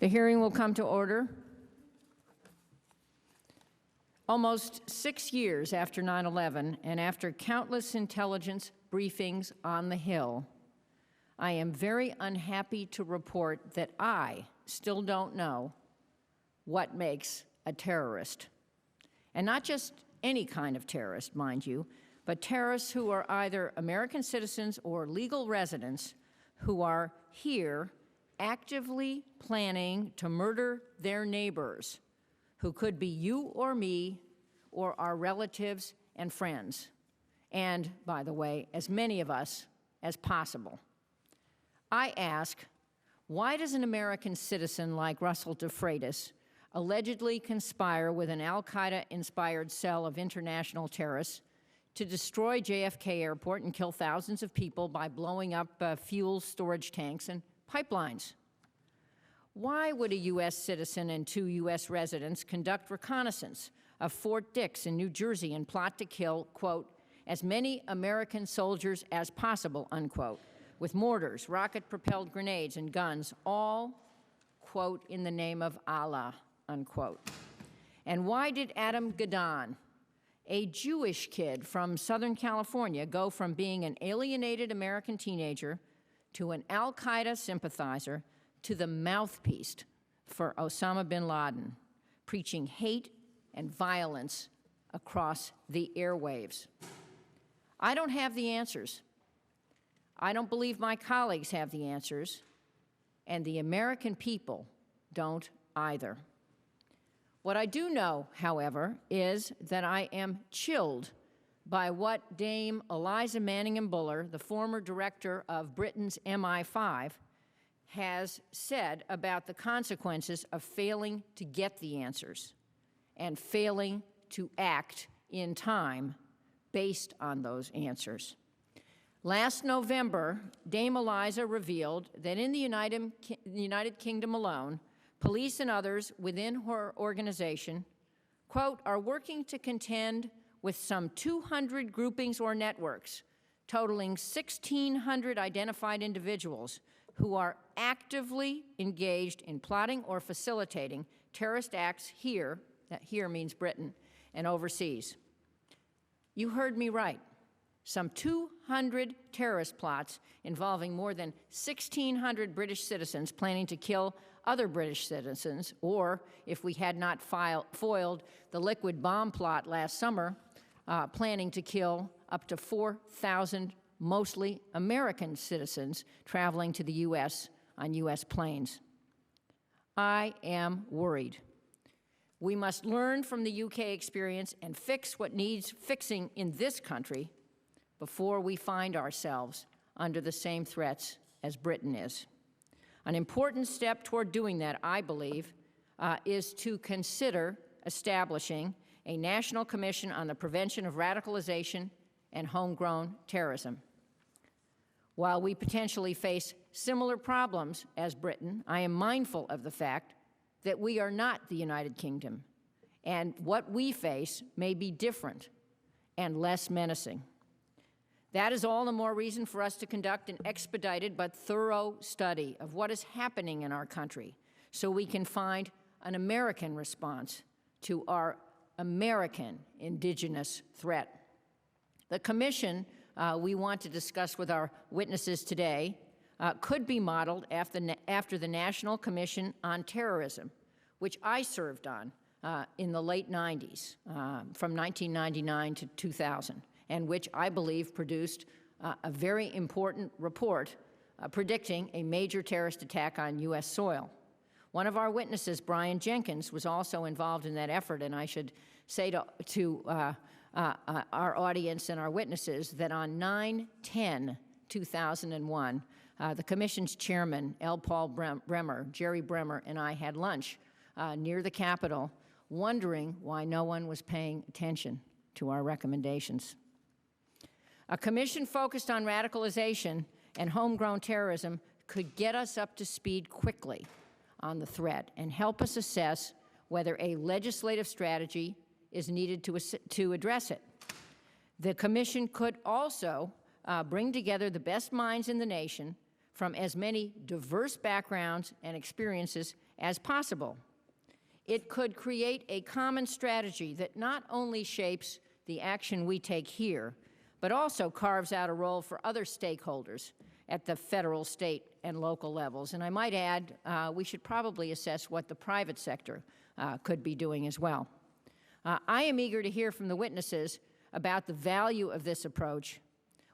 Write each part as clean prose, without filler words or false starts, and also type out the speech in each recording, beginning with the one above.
The hearing will come to order. Almost 6 years after 9/11 and after countless intelligence briefings on the Hill, I am very unhappy to report that I still don't know what makes a terrorist. And not just any kind of terrorist, mind you, but terrorists who are either American citizens or legal residents who are here actively planning to murder their neighbors, who could be you or me or our relatives and friends, and, by the way, as many of us as possible. I ask, why does an American citizen like Russell DeFreitas allegedly conspire with an al-Qaeda-inspired cell of international terrorists to destroy JFK Airport and kill thousands of people by blowing up fuel storage tanks and pipelines? Why would a U.S. citizen and 2 U.S. residents conduct reconnaissance of Fort Dix in New Jersey and plot to kill, quote, as many American soldiers as possible, unquote, with mortars, rocket-propelled grenades, and guns, all, quote, in the name of Allah, unquote? And why did Adam Gadon, a Jewish kid from Southern California, go from being an alienated American teenager to an al-Qaeda sympathizer to the mouthpiece for Osama bin Laden, preaching hate and violence across the airwaves? I don't have the answers. I don't believe my colleagues have the answers, and the American people don't either. What I do know, however, is that I am chilled by what Dame Eliza Manningham-Buller, the former director of Britain's MI5, has said about the consequences of failing to get the answers and failing to act in time based on those answers. Last November, Dame Eliza revealed that in the United Kingdom alone, police and others within her organization, quote, are working to contend with some 200 groupings or networks, totaling 1,600 identified individuals who are actively engaged in plotting or facilitating terrorist acts here, that here means Britain, and overseas. You heard me right. Some 200 terrorist plots involving more than 1,600 British citizens planning to kill other British citizens, or, if we had not foiled the liquid bomb plot last summer, planning to kill up to 4,000 mostly American citizens traveling to the U.S. on U.S. planes. I am worried. We must learn from the U.K. experience and fix what needs fixing in this country before we find ourselves under the same threats as Britain is. An important step toward doing that, I believe, is to consider establishing a national commission on the prevention of radicalization and homegrown terrorism. While we potentially face similar problems as Britain, I am mindful of the fact that we are not the United Kingdom, and what we face may be different and less menacing. That is all the more reason for us to conduct an expedited but thorough study of what is happening in our country so we can find an American response to our American indigenous threat. The commission we want to discuss with our witnesses today could be modeled after the National Commission on Terrorism, which I served on in the late 90s, from 1999 to 2000. And which I believe produced a very important report predicting a major terrorist attack on U.S. soil. One of our witnesses, Brian Jenkins, was also involved in that effort, and I should say to our audience and our witnesses that on 9/10/2001, the Commission's chairman, L. Paul Bremer, Jerry Bremer, and I had lunch near the Capitol, wondering why no one was paying attention to our recommendations. A commission focused on radicalization and homegrown terrorism could get us up to speed quickly on the threat and help us assess whether a legislative strategy is needed to address it. The commission could also bring together the best minds in the nation from as many diverse backgrounds and experiences as possible. It could create a common strategy that not only shapes the action we take here, but also carves out a role for other stakeholders at the federal, state, and local levels. And I might add, we should probably assess what the private sector could be doing as well. I am eager to hear from the witnesses about the value of this approach,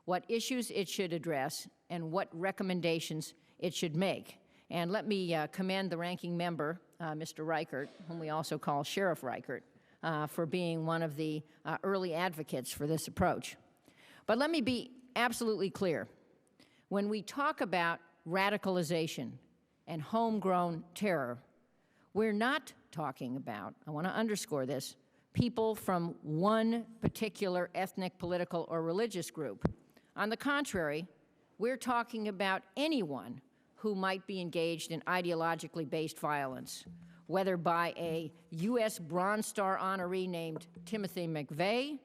what issues it should address, and what recommendations it should make. And let me commend the ranking member, Mr. Reichert, whom we also call Sheriff Reichert, for being one of the early advocates for this approach. But let me be absolutely clear. When we talk about radicalization and homegrown terror, we're not talking about, I want to underscore this, people from one particular ethnic, political, or religious group. On the contrary, we're talking about anyone who might be engaged in ideologically based violence, whether by a U.S. Bronze Star honoree named Timothy McVeigh,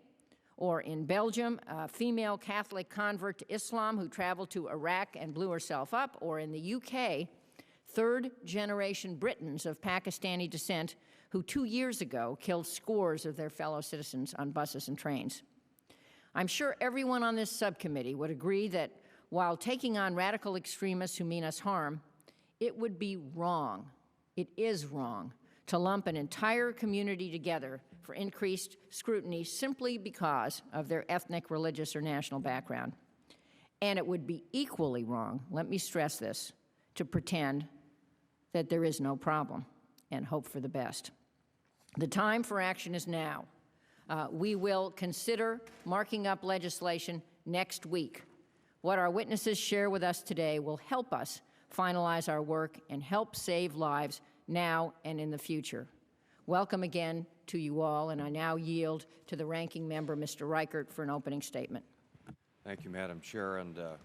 or in Belgium, a female Catholic convert to Islam who traveled to Iraq and blew herself up, or in the UK, third-generation Britons of Pakistani descent who 2 years ago killed scores of their fellow citizens on buses and trains. I'm sure everyone on this subcommittee would agree that while taking on radical extremists who mean us harm, it would be wrong, it is wrong, to lump an entire community together for increased scrutiny simply because of their ethnic, religious, or national background. And it would be equally wrong, let me stress this, to pretend that there is no problem and hope for the best. The time for action is now. We will consider marking up legislation next week. What our witnesses share with us today will help us finalize our work and help save lives now and in the future. Welcome again to you all, and I now yield to the ranking member, Mr. Reichert, for an opening statement. Thank you, Madam Chair, and I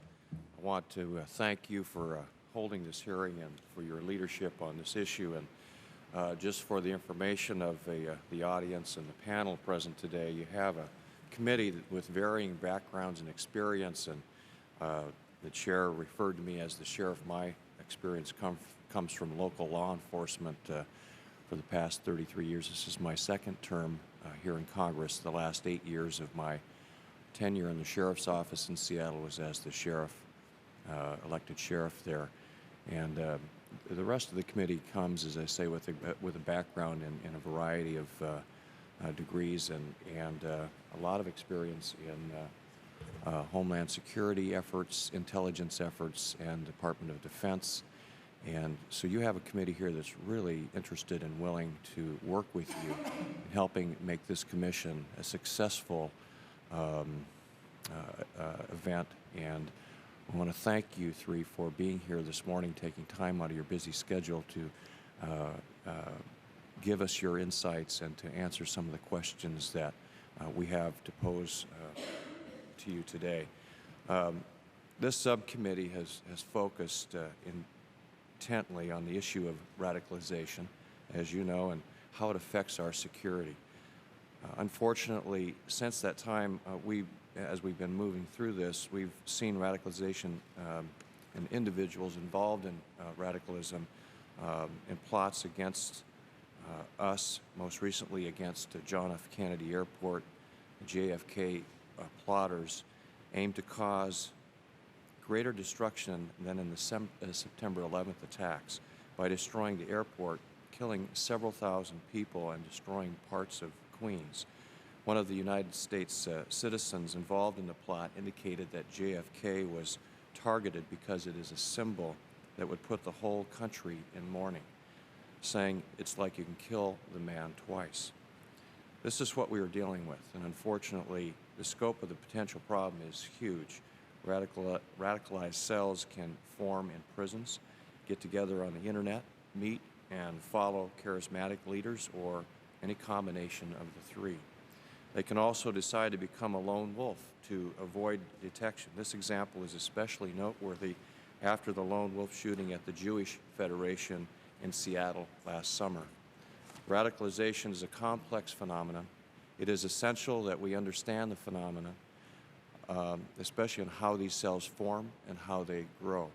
want to thank you for holding this hearing and for your leadership on this issue. And just for the information of the audience and the panel present today, you have a committee with varying backgrounds and experience, and the chair referred to me as the sheriff. My experience comes from local law enforcement for the past 33 years. This is my second term here in Congress. The last 8 years of my tenure in the sheriff's office in Seattle was as the sheriff, elected sheriff there. And the rest of the committee comes, as I say, with a background in a variety of degrees and a lot of experience in homeland security efforts, intelligence efforts, and Department of Defense. And so you have a committee here that's really interested and willing to work with you in helping make this commission a successful event. And I want to thank you three for being here this morning, taking time out of your busy schedule to give us your insights and to answer some of the questions that we have to pose to you today. This subcommittee has focused intently on the issue of radicalization, as you know, and how it affects our security. Unfortunately, since that time, as we've been moving through this, we've seen radicalization and individuals involved in radicalism in plots against us, most recently against John F. Kennedy Airport. JFK plotters aimed to cause greater destruction than in the September 11th attacks by destroying the airport, killing several thousand people, and destroying parts of Queens. One of the United States citizens involved in the plot indicated that JFK was targeted because it is a symbol that would put the whole country in mourning, saying it's like you can kill the man twice. This is what we are dealing with, and unfortunately, the scope of the potential problem is huge. Radicalized cells can form in prisons, get together on the internet, meet and follow charismatic leaders, or any combination of the three. They can also decide to become a lone wolf to avoid detection. This example is especially noteworthy after the lone wolf shooting at the Jewish Federation in Seattle last summer. Radicalization is a complex phenomenon. It is essential that we understand the phenomenon, especially on how these cells form and how they grow.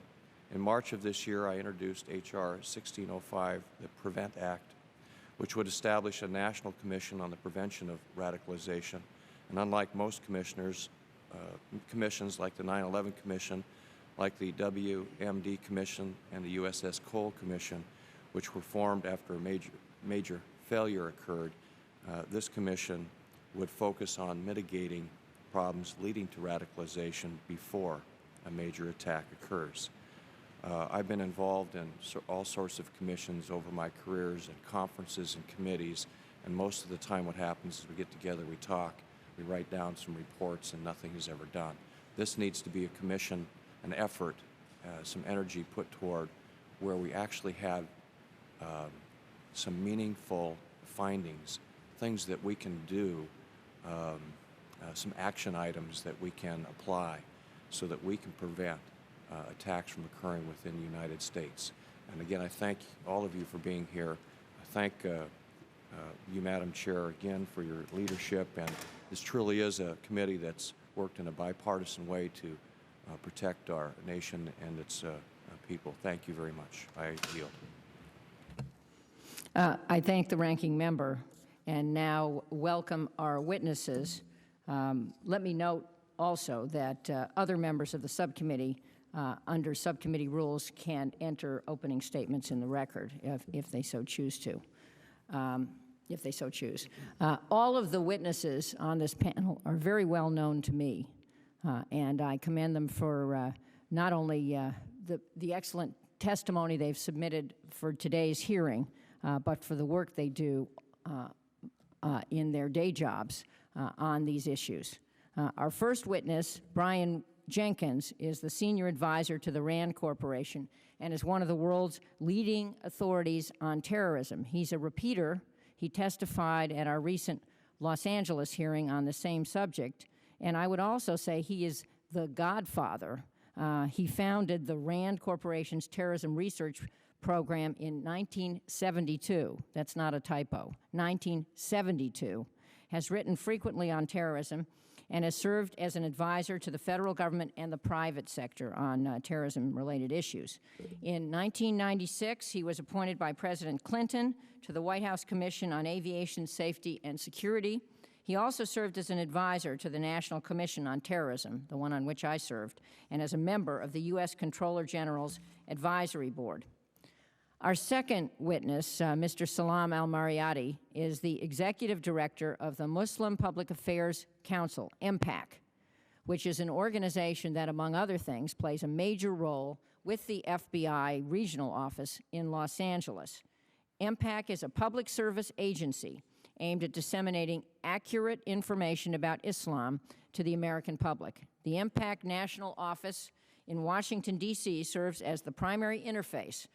In March of this year, I introduced H.R. 1605, the PREVENT Act, which would establish a national commission on the prevention of radicalization. And unlike most commissions like the 9/11 Commission, like the WMD Commission and the USS Cole Commission, which were formed after a major failure occurred, this commission would focus on mitigating problems leading to radicalization before a major attack occurs. I've been involved in all sorts of commissions over my careers and conferences and committees, and most of the time what happens is we get together, we talk, we write down some reports, and nothing is ever done. This needs to be a commission, an effort, some energy put toward where we actually have some meaningful findings, things that we can do, some action items that we can apply so that we can prevent attacks from occurring within the United States. And again, I thank all of you for being here. I thank you, Madam Chair, again for your leadership. And this truly is a committee that's worked in a bipartisan way to protect our nation and its people. Thank you very much. I yield. I thank the ranking member and now welcome our witnesses. Let me note also that other members of the subcommittee under subcommittee rules can enter opening statements in the record if they so choose to. All of the witnesses on this panel are very well known to me, and I commend them for not only the excellent testimony they've submitted for today's hearing, but for the work they do in their day jobs on these issues. Our first witness, Brian Jenkins, is the senior advisor to the RAND Corporation and is one of the world's leading authorities on terrorism. He's a repeater. He testified at our recent Los Angeles hearing on the same subject. And I would also say he is the godfather. He founded the RAND Corporation's terrorism research program in 1972. That's not a typo. 1972. Has written frequently on terrorism and has served as an advisor to the federal government and the private sector on terrorism-related issues. In 1996, he was appointed by President Clinton to the White House Commission on Aviation Safety and Security. He also served as an advisor to the National Commission on Terrorism, the one on which I served, and as a member of the U.S. Comptroller General's Advisory Board. Our second witness, Mr. Salam Al-Marayati, is the executive director of the Muslim Public Affairs Council, MPAC, which is an organization that, among other things, plays a major role with the FBI regional office in Los Angeles. MPAC is a public service agency aimed at disseminating accurate information about Islam to the American public. The MPAC national office in Washington, D.C. serves as the primary interface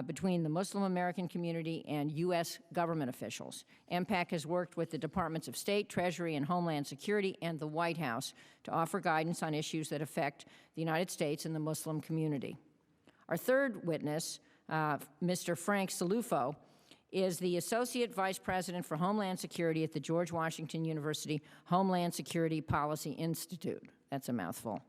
between the Muslim American community and U.S. government officials. MPAC has worked with the Departments of State, Treasury, and Homeland Security and the White House to offer guidance on issues that affect the United States and the Muslim community. Our third witness, Mr. Frank Cilluffo, is the Associate Vice President for Homeland Security at the George Washington University Homeland Security Policy Institute. That's a mouthful.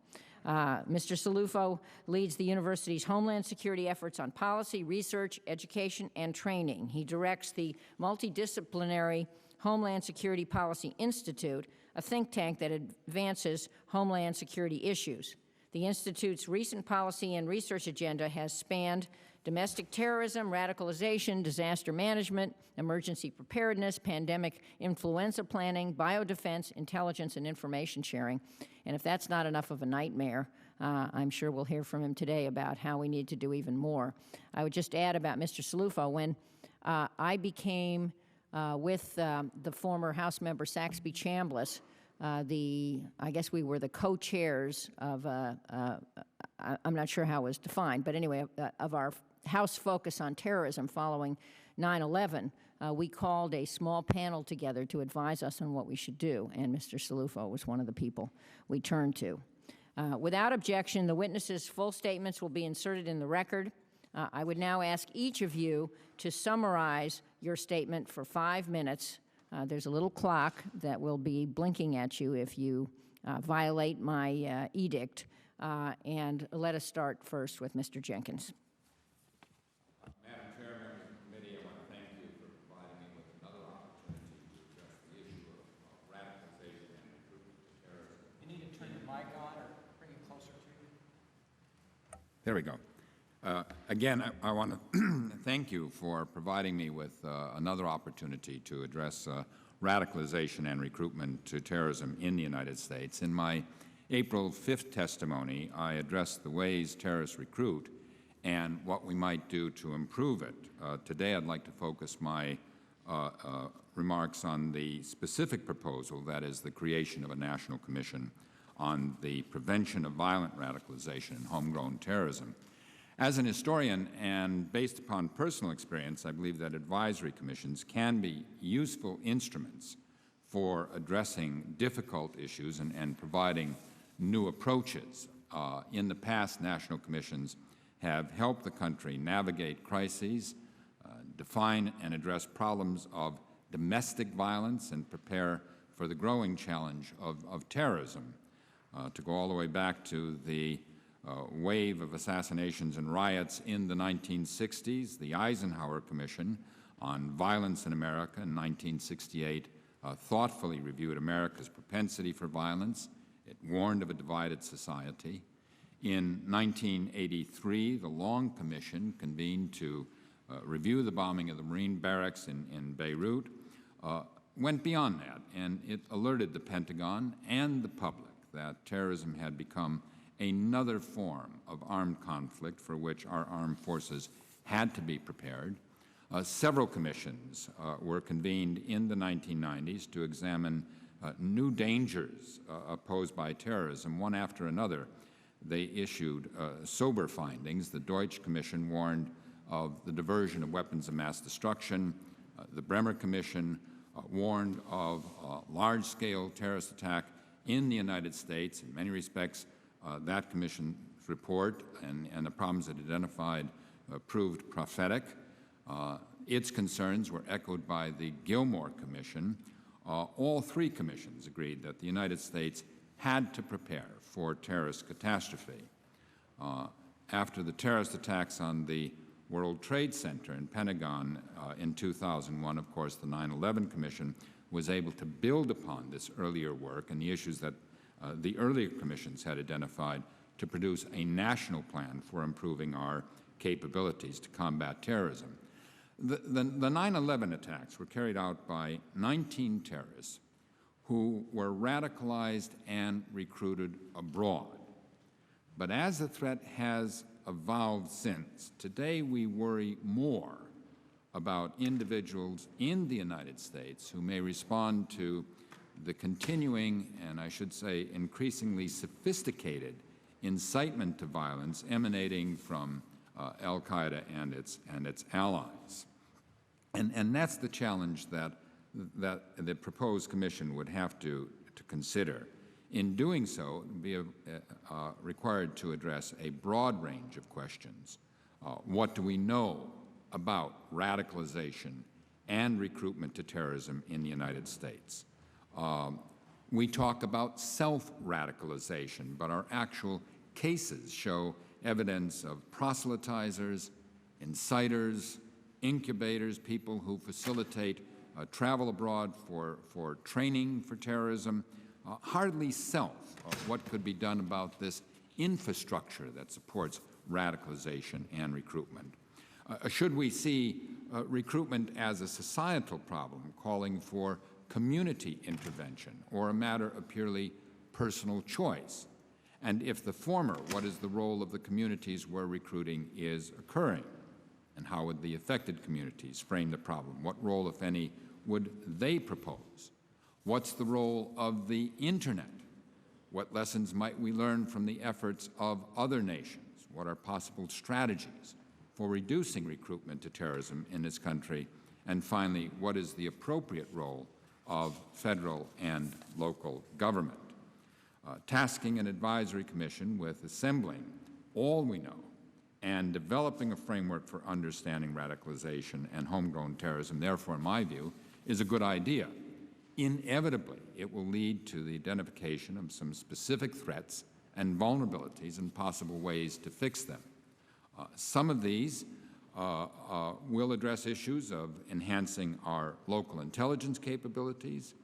Mr. Cilluffo leads the university's Homeland Security efforts on policy, research, education, and training. He directs the multidisciplinary Homeland Security Policy Institute, a think tank that advances Homeland Security issues. The Institute's recent policy and research agenda has spanned domestic terrorism, radicalization, disaster management, emergency preparedness, pandemic influenza planning, biodefense, intelligence, and information sharing. And if that's not enough of a nightmare, I'm sure we'll hear from him today about how we need to do even more. I would just add about Mr. Cilluffo, when I became, with the former House member Saxby Chambliss, I guess we were the co-chairs of, I'm not sure how it was defined, but anyway, of our House focus on terrorism following 9/11, we called a small panel together to advise us on what we should do, and Mr. Cilluffo was one of the people we turned to. Without objection, the witnesses' full statements will be inserted in the record. I would now ask each of you to summarize your statement for 5 minutes. There's a little clock that will be blinking at you if you violate my edict And let us start first with Mr. Jenkins. Madam Chair, members of the committee, I want to thank you for providing me with another opportunity to address the issue of radicalization and recruitment to terrorism. You need to turn the mic on or bring it closer to you. There we go. Again, I want to thank you for providing me with another opportunity to address radicalization and recruitment to terrorism in the United States. In my April 5th testimony, I addressed the ways terrorists recruit and what we might do to improve it. Today, I'd like to focus my remarks on the specific proposal, that is the creation of a national commission on the prevention of violent radicalization and homegrown terrorism. As an historian and based upon personal experience, I believe that advisory commissions can be useful instruments for addressing difficult issues and providing new approaches. In the past, national commissions have helped the country navigate crises, define and address problems of domestic violence, and prepare for the growing challenge of terrorism. To go all the way back to the wave of assassinations and riots in the 1960s, the Eisenhower Commission on Violence in America in 1968 thoughtfully reviewed America's propensity for violence. It warned of a divided society. In 1983, the Long Commission convened to review the bombing of the Marine barracks in Beirut, went beyond that, and it alerted the Pentagon and the public that terrorism had become another form of armed conflict for which our armed forces had to be prepared. Several commissions were convened in the 1990s to examine new dangers posed by terrorism, one after another. They issued sober findings. The Deutsch Commission warned of the diversion of weapons of mass destruction. The Bremer Commission warned of large-scale terrorist attack in the United States. In many respects, that commission's report and the problems it identified proved prophetic. Its concerns were echoed by the Gilmore Commission. All three commissions agreed that the United States had to prepare for terrorist catastrophe. After the terrorist attacks on the World Trade Center and Pentagon in 2001, of course, the 9/11 Commission was able to build upon this earlier work and the issues that the earlier commissions had identified to produce a national plan for improving our capabilities to combat terrorism. The 9/11 attacks were carried out by 19 terrorists who were radicalized and recruited abroad. But as the threat has evolved since, today we worry more about individuals in the United States who may respond to the continuing, and I should say increasingly sophisticated, incitement to violence emanating from Al-Qaeda and its allies. And that's the challenge that the proposed commission would have to consider. In doing so, it would be required to address a broad range of questions. What do we know about radicalization and recruitment to terrorism in the United States? We talk about self-radicalization, but our actual cases show evidence of proselytizers, inciters, incubators, people who facilitate travel abroad for training for terrorism. Hardly what could be done about this infrastructure that supports radicalization and recruitment. Should we see recruitment as a societal problem calling for community intervention or a matter of purely personal choice? And if the former, what is the role of the communities where recruiting is occurring? And how would the affected communities frame the problem? What role, if any, would they propose? What's the role of the Internet? What lessons might we learn from the efforts of other nations? What are possible strategies for reducing recruitment to terrorism in this country? And finally, what is the appropriate role of federal and local government? Tasking an advisory commission with assembling all we know and developing a framework for understanding radicalization and homegrown terrorism, therefore, in my view, is a good idea. Inevitably, it will lead to the identification of some specific threats and vulnerabilities and possible ways to fix them. Some of these will address issues of enhancing our local intelligence capabilities,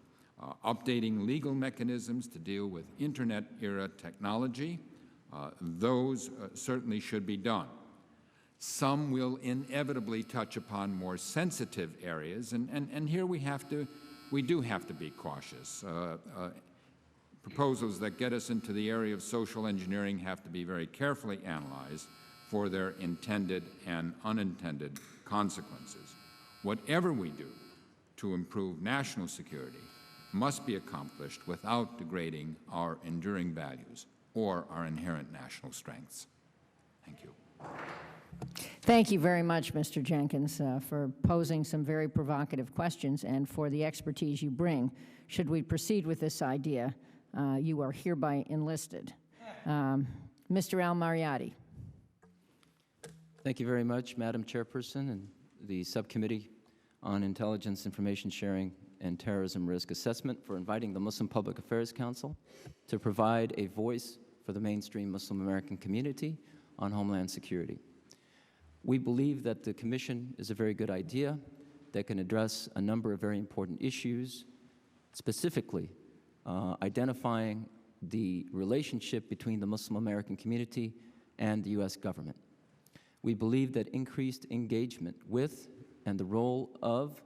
updating legal mechanisms to deal with Internet-era technology. Those certainly should be done. Some will inevitably touch upon more sensitive areas, and here we do have to be cautious. Proposals that get us into the area of social engineering have to be very carefully analyzed for their intended and unintended consequences. Whatever we do to improve national security must be accomplished without degrading our enduring values or our inherent national strengths. Thank you. Thank you very much, Mr. Jenkins, for posing some very provocative questions and for the expertise you bring. Should we proceed with this idea, you are hereby enlisted. Mr. Al-Marayati. Thank you very much, Madam Chairperson and the Subcommittee on Intelligence, Information Sharing, and Terrorism Risk Assessment for inviting the Muslim Public Affairs Council to provide a voice for the mainstream Muslim American community on homeland security. We believe that the Commission is a very good idea that can address a number of very important issues, specifically identifying the relationship between the Muslim American community and the U.S. government. We believe that increased engagement with and the role of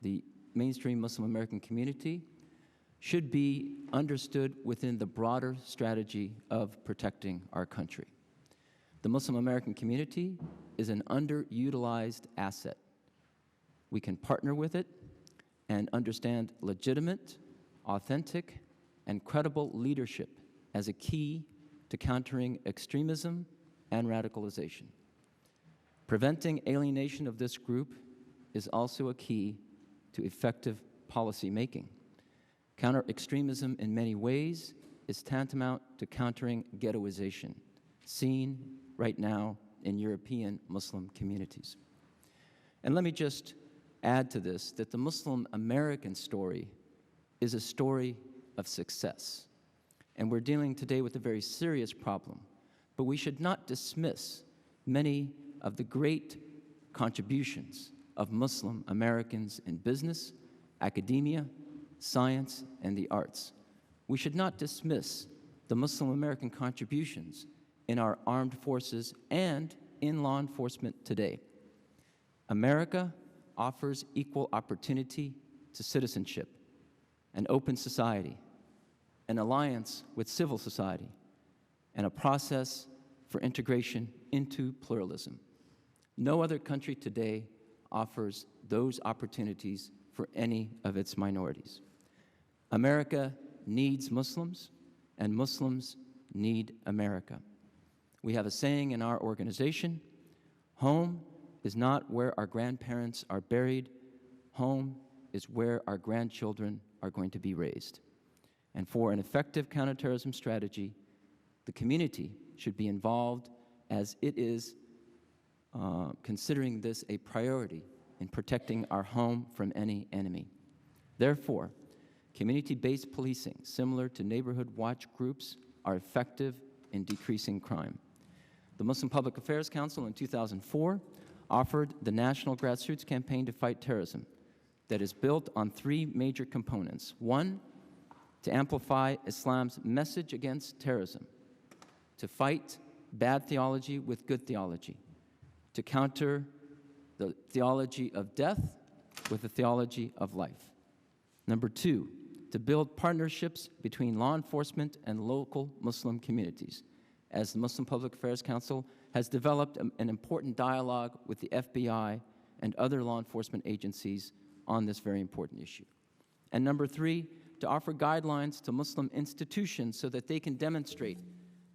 the mainstream Muslim American community should be understood within the broader strategy of protecting our country. The Muslim American community is an underutilized asset. We can partner with it and understand legitimate, authentic, and credible leadership as a key to countering extremism and radicalization. Preventing alienation of this group is also a key to effective policy making. Counter-extremism in many ways is tantamount to countering ghettoization, seen right now in European Muslim communities. And let me just add to this that the Muslim American story is a story of success. And we're dealing today with a very serious problem, but we should not dismiss many of the great contributions of Muslim Americans in business, academia, science, and the arts. We should not dismiss the Muslim American contributions in our armed forces and in law enforcement today. America offers equal opportunity to citizenship, an open society, an alliance with civil society, and a process for integration into pluralism. No other country today offers those opportunities for any of its minorities. America needs Muslims, and Muslims need America. We have a saying in our organization: home is not where our grandparents are buried, home is where our grandchildren are going to be raised. And for an effective counterterrorism strategy, the community should be involved as it is considering this a priority in protecting our home from any enemy. Therefore, community-based policing, similar to neighborhood watch groups, are effective in decreasing crime. The Muslim Public Affairs Council in 2004 offered the National Grassroots Campaign to Fight Terrorism that is built on three major components. One, to amplify Islam's message against terrorism, to fight bad theology with good theology, to counter the theology of death with the theology of life. Number two, to build partnerships between law enforcement and local Muslim communities, as the Muslim Public Affairs Council has developed an important dialogue with the FBI and other law enforcement agencies on this very important issue. And number three, to offer guidelines to Muslim institutions so that they can demonstrate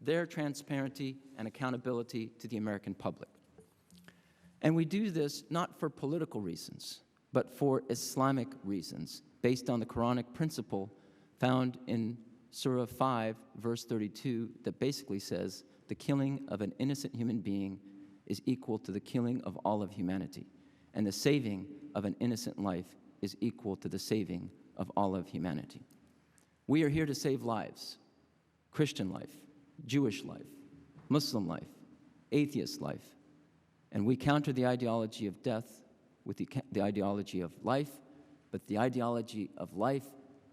their transparency and accountability to the American public. And we do this not for political reasons, but for Islamic reasons, based on the Quranic principle found in Surah 5, verse 32, that basically says the killing of an innocent human being is equal to the killing of all of humanity, and the saving of an innocent life is equal to the saving of all of humanity. We are here to save lives, Christian life, Jewish life, Muslim life, atheist life, and we counter the ideology of death with the ideology of life, but the ideology of life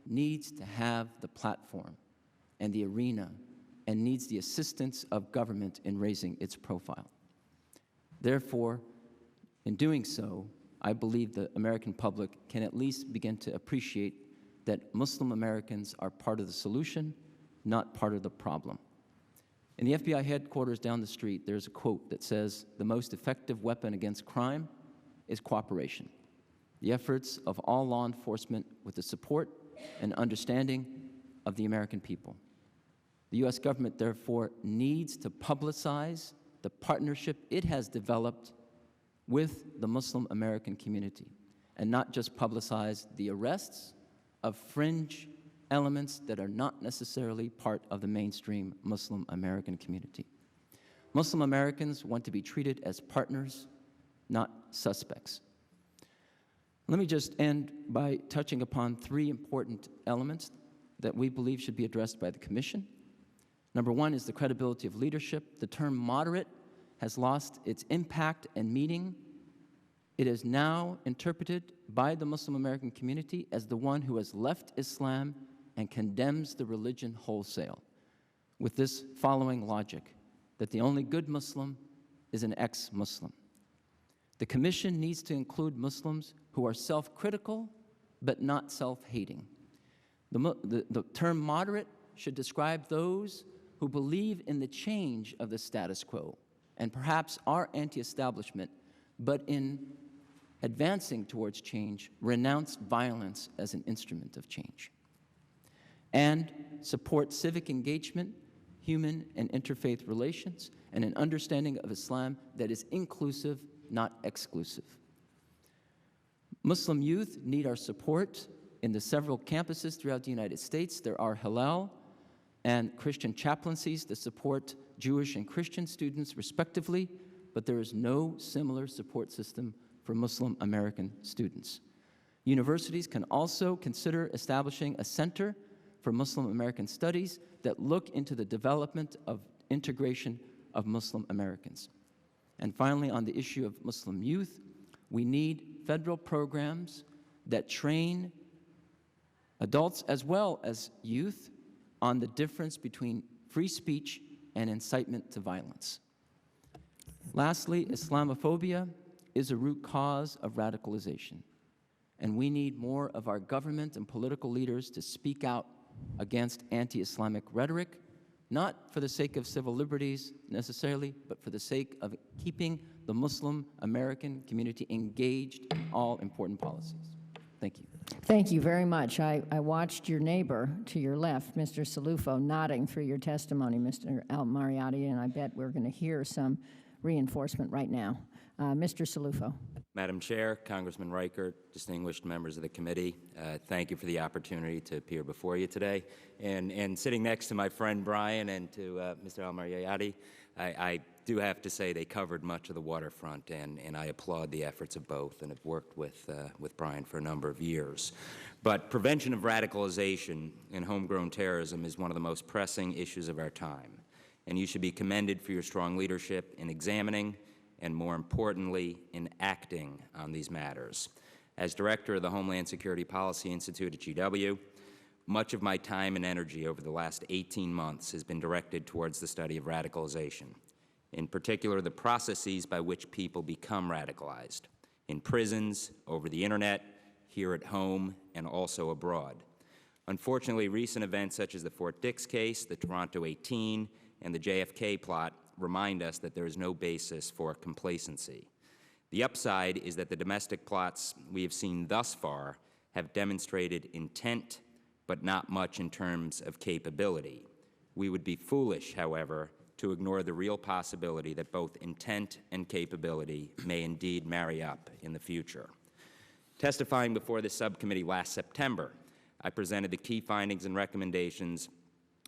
needs to have the platform and the arena and needs the assistance of government in raising its profile. Therefore, in doing so, I believe the American public can at least begin to appreciate that Muslim Americans are part of the solution, not part of the problem. In the FBI headquarters down the street, there's a quote that says, "The most effective weapon against crime is cooperation." The efforts of all law enforcement with the support and understanding of the American people. The U.S. government, therefore, needs to publicize the partnership it has developed with the Muslim American community, and not just publicize the arrests of fringe elements that are not necessarily part of the mainstream Muslim American community. Muslim Americans want to be treated as partners, not suspects. Let me just end by touching upon three important elements that we believe should be addressed by the Commission. Number one is the credibility of leadership. The term moderate has lost its impact and meaning. It is now interpreted by the Muslim American community as the one who has left Islam and condemns the religion wholesale, with this following logic, that the only good Muslim is an ex-Muslim. The Commission needs to include Muslims who are self-critical but not self-hating. The term moderate should describe those who believe in the change of the status quo and perhaps are anti-establishment, but in advancing towards change, renounce violence as an instrument of change. And support civic engagement, human and interfaith relations, and an understanding of Islam that is inclusive, not exclusive. Muslim youth need our support. In the several campuses throughout the United States, there are halal and Christian chaplaincies that support Jewish and Christian students respectively, but there is no similar support system for Muslim American students. Universities can also consider establishing a center for Muslim American studies that look into the development of integration of Muslim Americans. And finally, on the issue of Muslim youth, we need federal programs that train adults as well as youth on the difference between free speech and incitement to violence. Lastly, Islamophobia is a root cause of radicalization, and we need more of our government and political leaders to speak out against anti-Islamic rhetoric, not for the sake of civil liberties necessarily, but for the sake of keeping the Muslim American community engaged in all important policies. Thank you. Thank you very much. I watched your neighbor to your left, Mr. Cilluffo, nodding through your testimony, Mr. Al-Marayati, and I bet we're going to hear some reinforcement right now. Mr. Cilluffo. Madam Chair, Congressman Reichert, distinguished members of the committee, thank you for the opportunity to appear before you today. And sitting next to my friend Brian and to Mr. Al-Marayati, I do have to say they covered much of the waterfront, and I applaud the efforts of both, and have worked with Brian for a number of years. But prevention of radicalization and homegrown terrorism is one of the most pressing issues of our time, and you should be commended for your strong leadership in examining and, more importantly, in acting on these matters. As director of the Homeland Security Policy Institute at GW, much of my time and energy over the last 18 months has been directed towards the study of radicalization, in particular the processes by which people become radicalized, in prisons, over the internet, here at home, and also abroad. Unfortunately, recent events such as the Fort Dix case, the Toronto 18, and the JFK plot remind us that there is no basis for complacency. The upside is that the domestic plots we have seen thus far have demonstrated intent, but not much in terms of capability. We would be foolish, however, to ignore the real possibility that both intent and capability may indeed marry up in the future. Testifying before the subcommittee last September, I presented the key findings and recommendations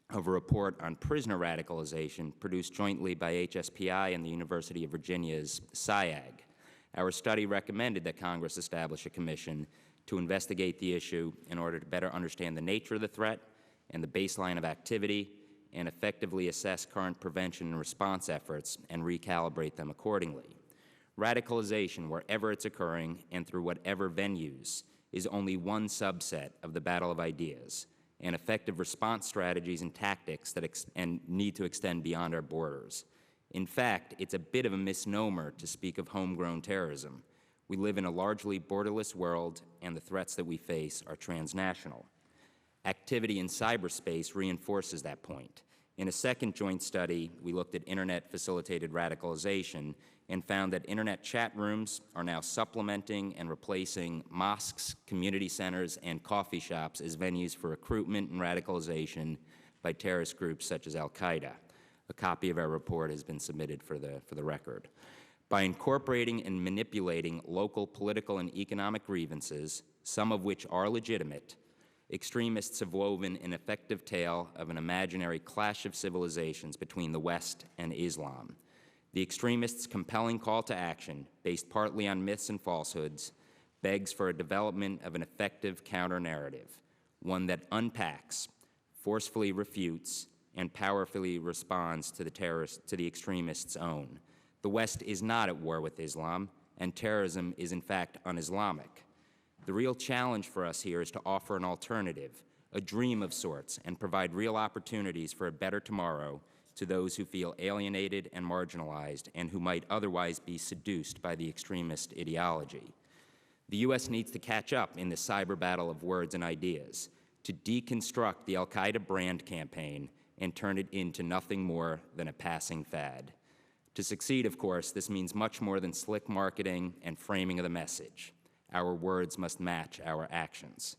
of a report on prisoner radicalization produced jointly by HSPI and the University of Virginia's SIAG. Our study recommended that Congress establish a commission to investigate the issue in order to better understand the nature of the threat and the baseline of activity, and effectively assess current prevention and response efforts and recalibrate them accordingly. Radicalization, wherever it's occurring and through whatever venues, is only one subset of the battle of ideas, and effective response strategies and tactics that need to extend beyond our borders. In fact, it's a bit of a misnomer to speak of homegrown terrorism. We live in a largely borderless world, and the threats that we face are transnational. Activity in cyberspace reinforces that point. In a second joint study, we looked at internet-facilitated radicalization and found that internet chat rooms are now supplementing and replacing mosques, community centers, and coffee shops as venues for recruitment and radicalization by terrorist groups such as Al-Qaeda. A copy of our report has been submitted for the record. By incorporating and manipulating local political and economic grievances, some of which are legitimate, extremists have woven an effective tale of an imaginary clash of civilizations between the West and Islam. The extremists' compelling call to action, based partly on myths and falsehoods, begs for a development of an effective counter-narrative, one that unpacks, forcefully refutes, and powerfully responds to the extremists' own. The West is not at war with Islam, and terrorism is in fact un-Islamic. The real challenge for us here is to offer an alternative, a dream of sorts, and provide real opportunities for a better tomorrow to those who feel alienated and marginalized and who might otherwise be seduced by the extremist ideology. The U.S. needs to catch up in the cyber battle of words and ideas, to deconstruct the Al-Qaeda brand campaign and turn it into nothing more than a passing fad. To succeed, of course, this means much more than slick marketing and framing of the message. Our words must match our actions.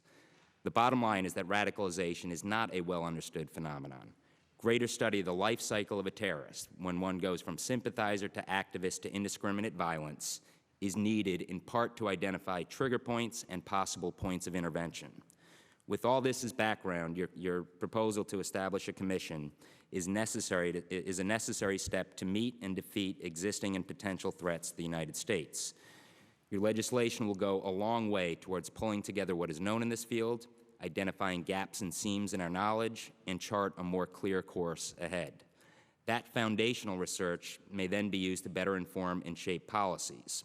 The bottom line is that radicalization is not a well-understood phenomenon. Greater study of the life cycle of a terrorist, when one goes from sympathizer to activist to indiscriminate violence, is needed in part to identify trigger points and possible points of intervention. With all this as background, your proposal to establish a commission is a necessary step to meet and defeat existing and potential threats to the United States. Your legislation will go a long way towards pulling together what is known in this field, identifying gaps and seams in our knowledge, and chart a more clear course ahead. That foundational research may then be used to better inform and shape policies.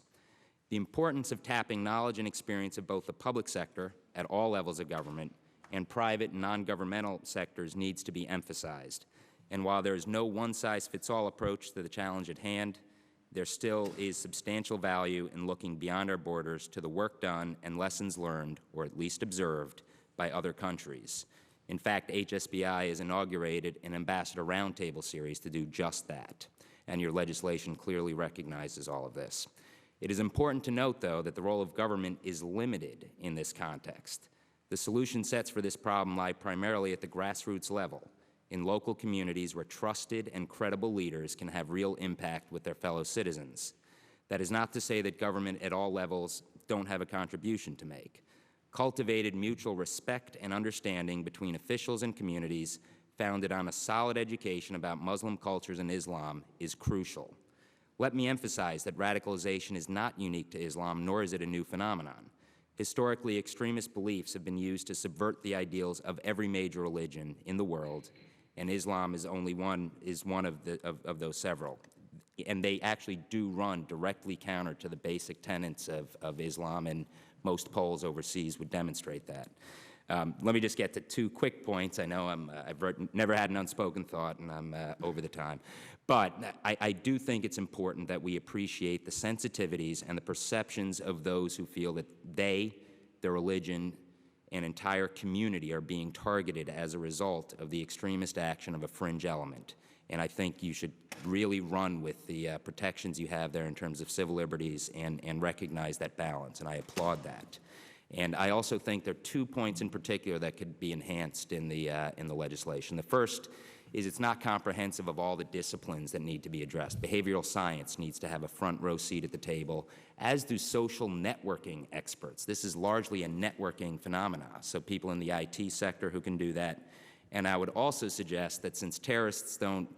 The importance of tapping knowledge and experience of both the public sector at all levels of government and private and non-governmental sectors needs to be emphasized. And while there is no one-size-fits-all approach to the challenge at hand, there still is substantial value in looking beyond our borders to the work done and lessons learned, or at least observed, by other countries. In fact, HSBI has inaugurated an Ambassador Roundtable series to do just that, and your legislation clearly recognizes all of this. It is important to note, though, that the role of government is limited in this context. The solution sets for this problem lie primarily at the grassroots level, in local communities where trusted and credible leaders can have real impact with their fellow citizens. That is not to say that government at all levels don't have a contribution to make. Cultivated mutual respect and understanding between officials and communities founded on a solid education about Muslim cultures and Islam is crucial. Let me emphasize that radicalization is not unique to Islam, nor is it a new phenomenon. Historically, extremist beliefs have been used to subvert the ideals of every major religion in the world, and Islam is one of those several. And they actually do run directly counter to the basic tenets of Islam, and most polls overseas would demonstrate that. Let me just get to two quick points. I know I've never had an unspoken thought, and I'm over the time. But I do think it's important that we appreciate the sensitivities and the perceptions of those who feel that they, their religion, and entire community are being targeted as a result of the extremist action of a fringe element. And I think you should really run with the protections you have there in terms of civil liberties and recognize that balance, and I applaud that. And I also think there are 2 points in particular that could be enhanced in the legislation. The first is it's not comprehensive of all the disciplines that need to be addressed. Behavioral science needs to have a front row seat at the table, as do social networking experts. This is largely a networking phenomena, so people in the IT sector who can do that. And I would also suggest that since terrorists don't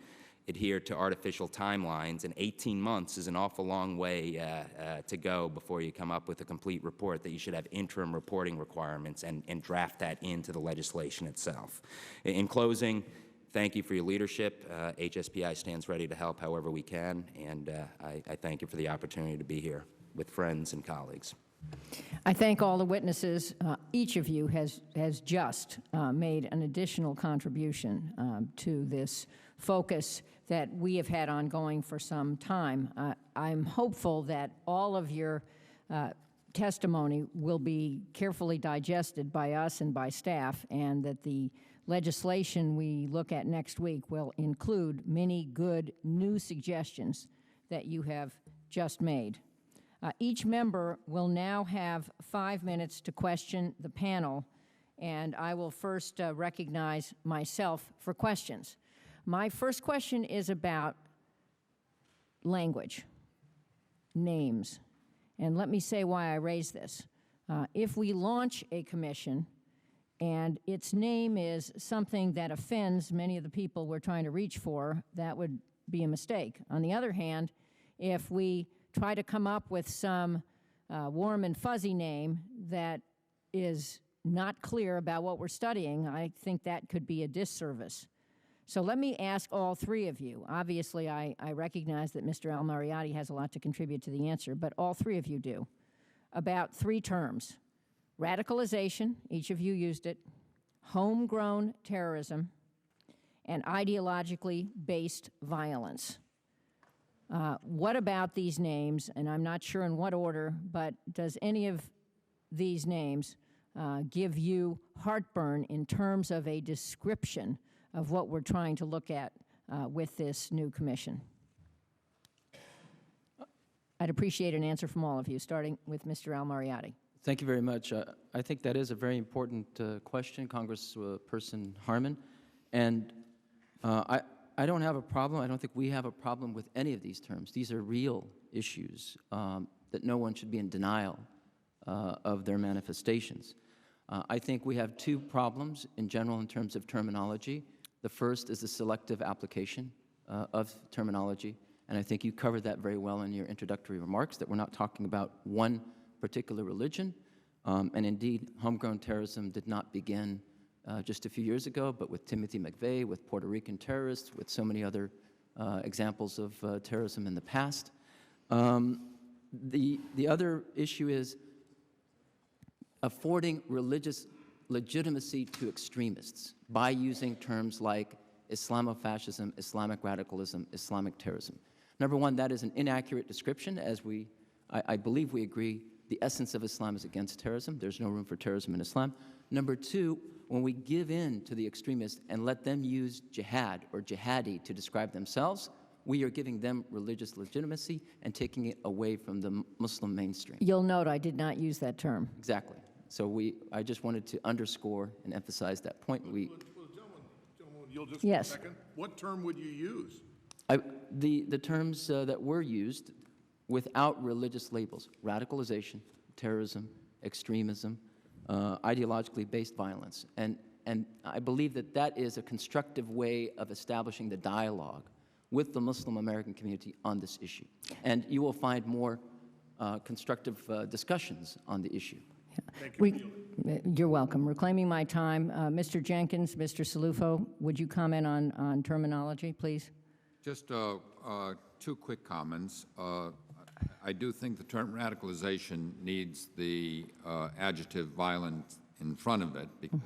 adhere to artificial timelines, and 18 months is an awful long way to go before you come up with a complete report, that you should have interim reporting requirements and draft that into the legislation itself. In closing, thank you for your leadership. HSPI stands ready to help however we can, and I thank you for the opportunity to be here with friends and colleagues. I thank all the witnesses. Each of you has just made an additional contribution to this focus that we have had ongoing for some time. I'm hopeful that all of your testimony will be carefully digested by us and by staff, and that the legislation we look at next week will include many good new suggestions that you have just made. Each member will now have 5 minutes to question the panel, and I will first recognize myself for questions. My first question is about language, names, and let me say why I raise this. If we launch a commission and its name is something that offends many of the people we're trying to reach for, that would be a mistake. On the other hand, if we try to come up with some warm and fuzzy name that is not clear about what we're studying, I think that could be a disservice. So let me ask all three of you. Obviously, I recognize that Mr. Al-Marayati has a lot to contribute to the answer, but all three of you do, about three terms: radicalization, each of you used it, homegrown terrorism, and ideologically based violence. What about these names, and I'm not sure in what order, but does any of these names give you heartburn in terms of a description of what we're trying to look at with this new commission? I'd appreciate an answer from all of you, starting with Mr. Al-Marayati. Thank you very much. I think that is a very important question, Congressperson Harman. And I don't have a problem. I don't think we have a problem with any of these terms. These are real issues that no one should be in denial of their manifestations. I think we have two problems in general in terms of terminology. The first is the selective application of terminology, and I think you covered that very well in your introductory remarks, that we're not talking about one particular religion. And indeed, homegrown terrorism did not begin just a few years ago, but with Timothy McVeigh, with Puerto Rican terrorists, with so many other examples of terrorism in the past. The other issue is affording religious legitimacy to extremists by using terms like Islamofascism, Islamic radicalism, Islamic terrorism. Number one, that is an inaccurate description, as I believe we agree the essence of Islam is against terrorism. There's no room for terrorism in Islam. Number two, when we give in to the extremists and let them use jihad or jihadi to describe themselves, we are giving them religious legitimacy and taking it away from the Muslim mainstream. You'll note I did not use that term. Exactly. So I just wanted to underscore and emphasize that point. Gentlemen, you'll just Yes. for a second. What term would you use? The terms that were used without religious labels: radicalization, terrorism, extremism, ideologically based violence. And I believe that that is a constructive way of establishing the dialogue with the Muslim American community on this issue. And you will find more constructive discussions on the issue. You're welcome. Reclaiming my time. Mr. Jenkins, Mr. Cilluffo, would you comment on terminology, please? Just two quick comments. I do think the term radicalization needs the adjective violent in front of it, because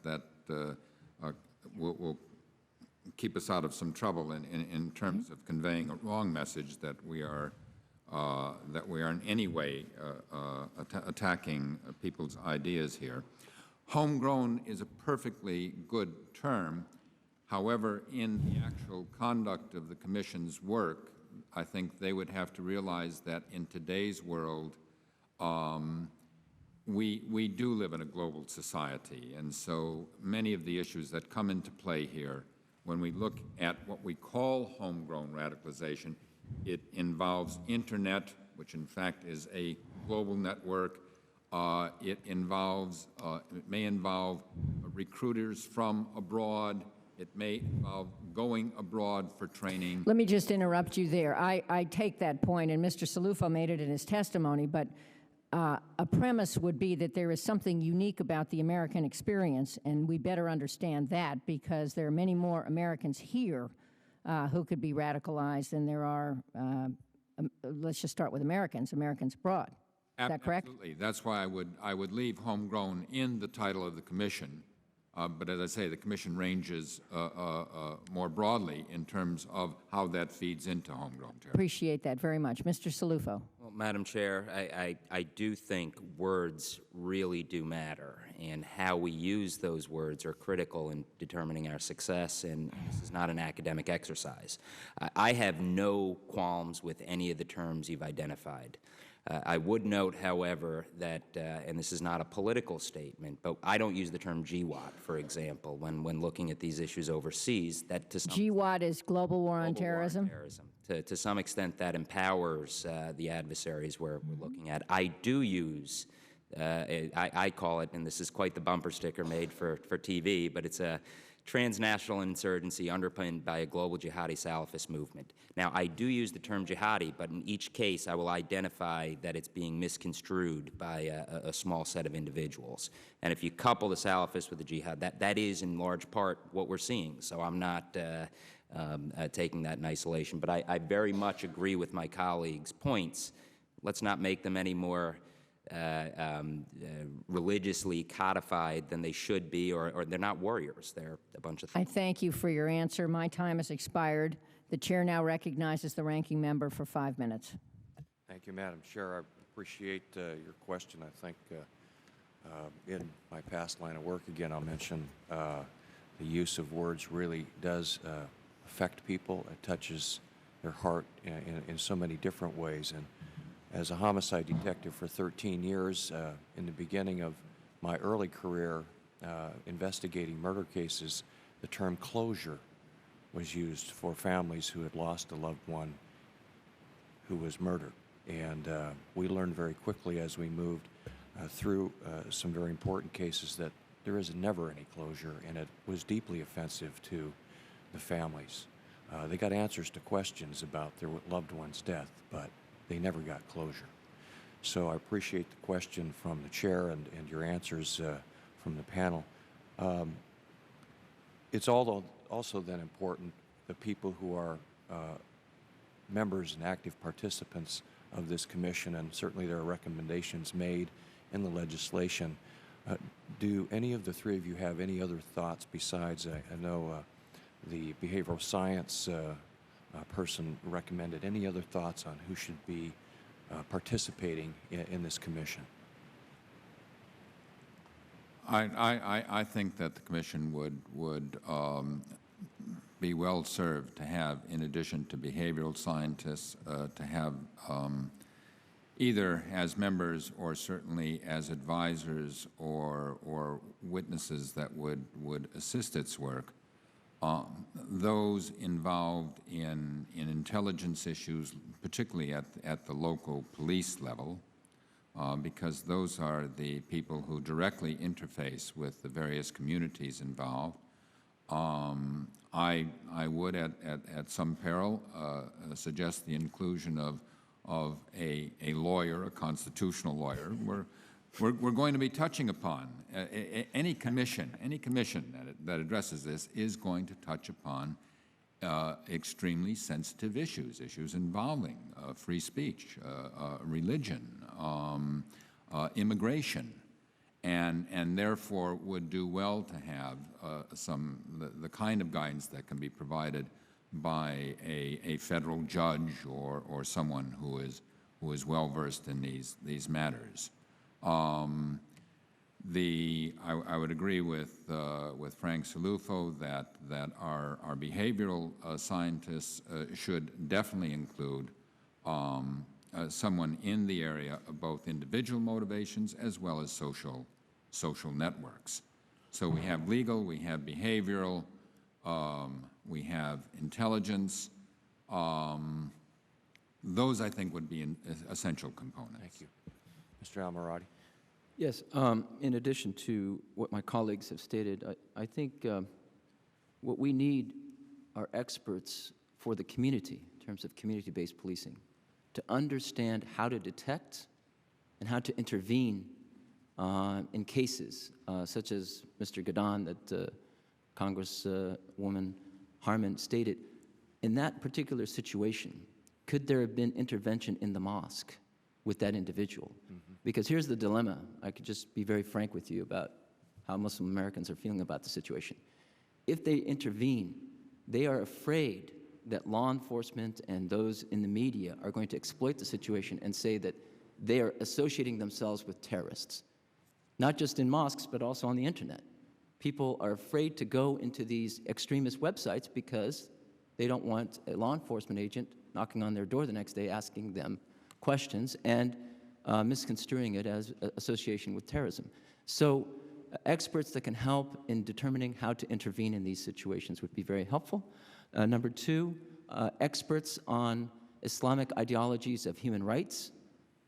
that will keep us out of some trouble in terms of conveying a wrong message that we are in any way attacking people's ideas here. Homegrown is a perfectly good term. However, in the actual conduct of the Commission's work, I think they would have to realize that in today's world, we do live in a global society, and so many of the issues that come into play here, when we look at what we call homegrown radicalization, it involves internet, which in fact is a global network. It may involve recruiters from abroad. It may involve going abroad for training. Let me just interrupt you there. I take that point, and Mr. Cilluffo made it in his testimony, but a premise would be that there is something unique about the American experience, and we better understand that because there are many more Americans here who could be radicalized than there are, let's just start with Americans abroad. Is that correct? Absolutely. That's why I would leave homegrown in the title of the commission. But as I say, the commission ranges more broadly in terms of how that feeds into homegrown terrorism. Appreciate that very much. Mr. Cilluffo. Well, Madam Chair, I do think words really do matter, and how we use those words are critical in determining our success, and this is not an academic exercise. I have no qualms with any of the terms you've identified. I would note, however, that, and this is not a political statement, but I don't use the term GWAT, for example, when looking at these issues overseas. That to some GWAT is Global War on Terrorism. To some extent, that empowers the adversaries we're looking at. I do use, I call it, and this is quite the bumper sticker made for TV, but it's a transnational insurgency underpinned by a global jihadi Salafist movement. Now, I do use the term jihadi, but in each case, I will identify that it's being misconstrued by a small set of individuals. And if you couple the Salafists with the jihad, that is in large part what we're seeing. So I'm not taking that in isolation. But I very much agree with my colleagues' points. Let's not make them any more religiously codified than they should be, or they're not warriors. They're a bunch of things. I thank you for your answer. My time has expired. The chair now recognizes the ranking member for 5 minutes. Thank you, Madam Chair. I appreciate your question. I think in my past line of work, again, I'll mention the use of words really does affect people. It touches their heart in so many different ways. And as a homicide detective for 13 years, in the beginning of my early career investigating murder cases, the term closure was used for families who had lost a loved one who was murdered. And we learned very quickly as we moved through some very important cases that there is never any closure, and it was deeply offensive to the families. They got answers to questions about their loved one's death, but they never got closure. So I appreciate the question from the chair and your answers from the panel. It's also then important the people who are members and active participants of this commission, and certainly there are recommendations made in the legislation. Do any of the three of you have any other thoughts besides, I know the behavioral science person recommended, any other thoughts on who should be participating in this commission? I think that the commission would be well served to have, in addition to behavioral scientists, to have either as members or certainly as advisors or witnesses that would assist its work, those involved in intelligence issues, particularly at the local police level, because those are the people who directly interface with the various communities involved. I would, at some peril, suggest the inclusion of a lawyer, a constitutional lawyer. We're going to be touching upon any commission that addresses this is going to touch upon extremely sensitive issues involving free speech, religion, immigration, and therefore would do well to have the kind of guidance that can be provided by a federal judge or someone who is well versed in these matters. I would agree with Frank Cilluffo that our behavioral scientists should definitely include someone in the area of both individual motivations as well as social networks. So we have legal, we have behavioral, we have intelligence. Those, I think, would be essential components. Thank you. Mr. Al-Marayati. Yes, in addition to what my colleagues have stated, I think what we need are experts for the community in terms of community-based policing to understand how to detect and how to intervene in cases such as Mr. Gadon that Congresswoman Harman stated. In that particular situation, could there have been intervention in the mosque with that individual? Because here's the dilemma. I could just be very frank with you about how Muslim Americans are feeling about the situation. If they intervene, they are afraid that law enforcement and those in the media are going to exploit the situation and say that they are associating themselves with terrorists, not just in mosques, but also on the internet. People are afraid to go into these extremist websites because they don't want a law enforcement agent knocking on their door the next day asking them questions and misconstruing it as association with terrorism. So experts that can help in determining how to intervene in these situations would be very helpful. Number two, experts on Islamic ideologies of human rights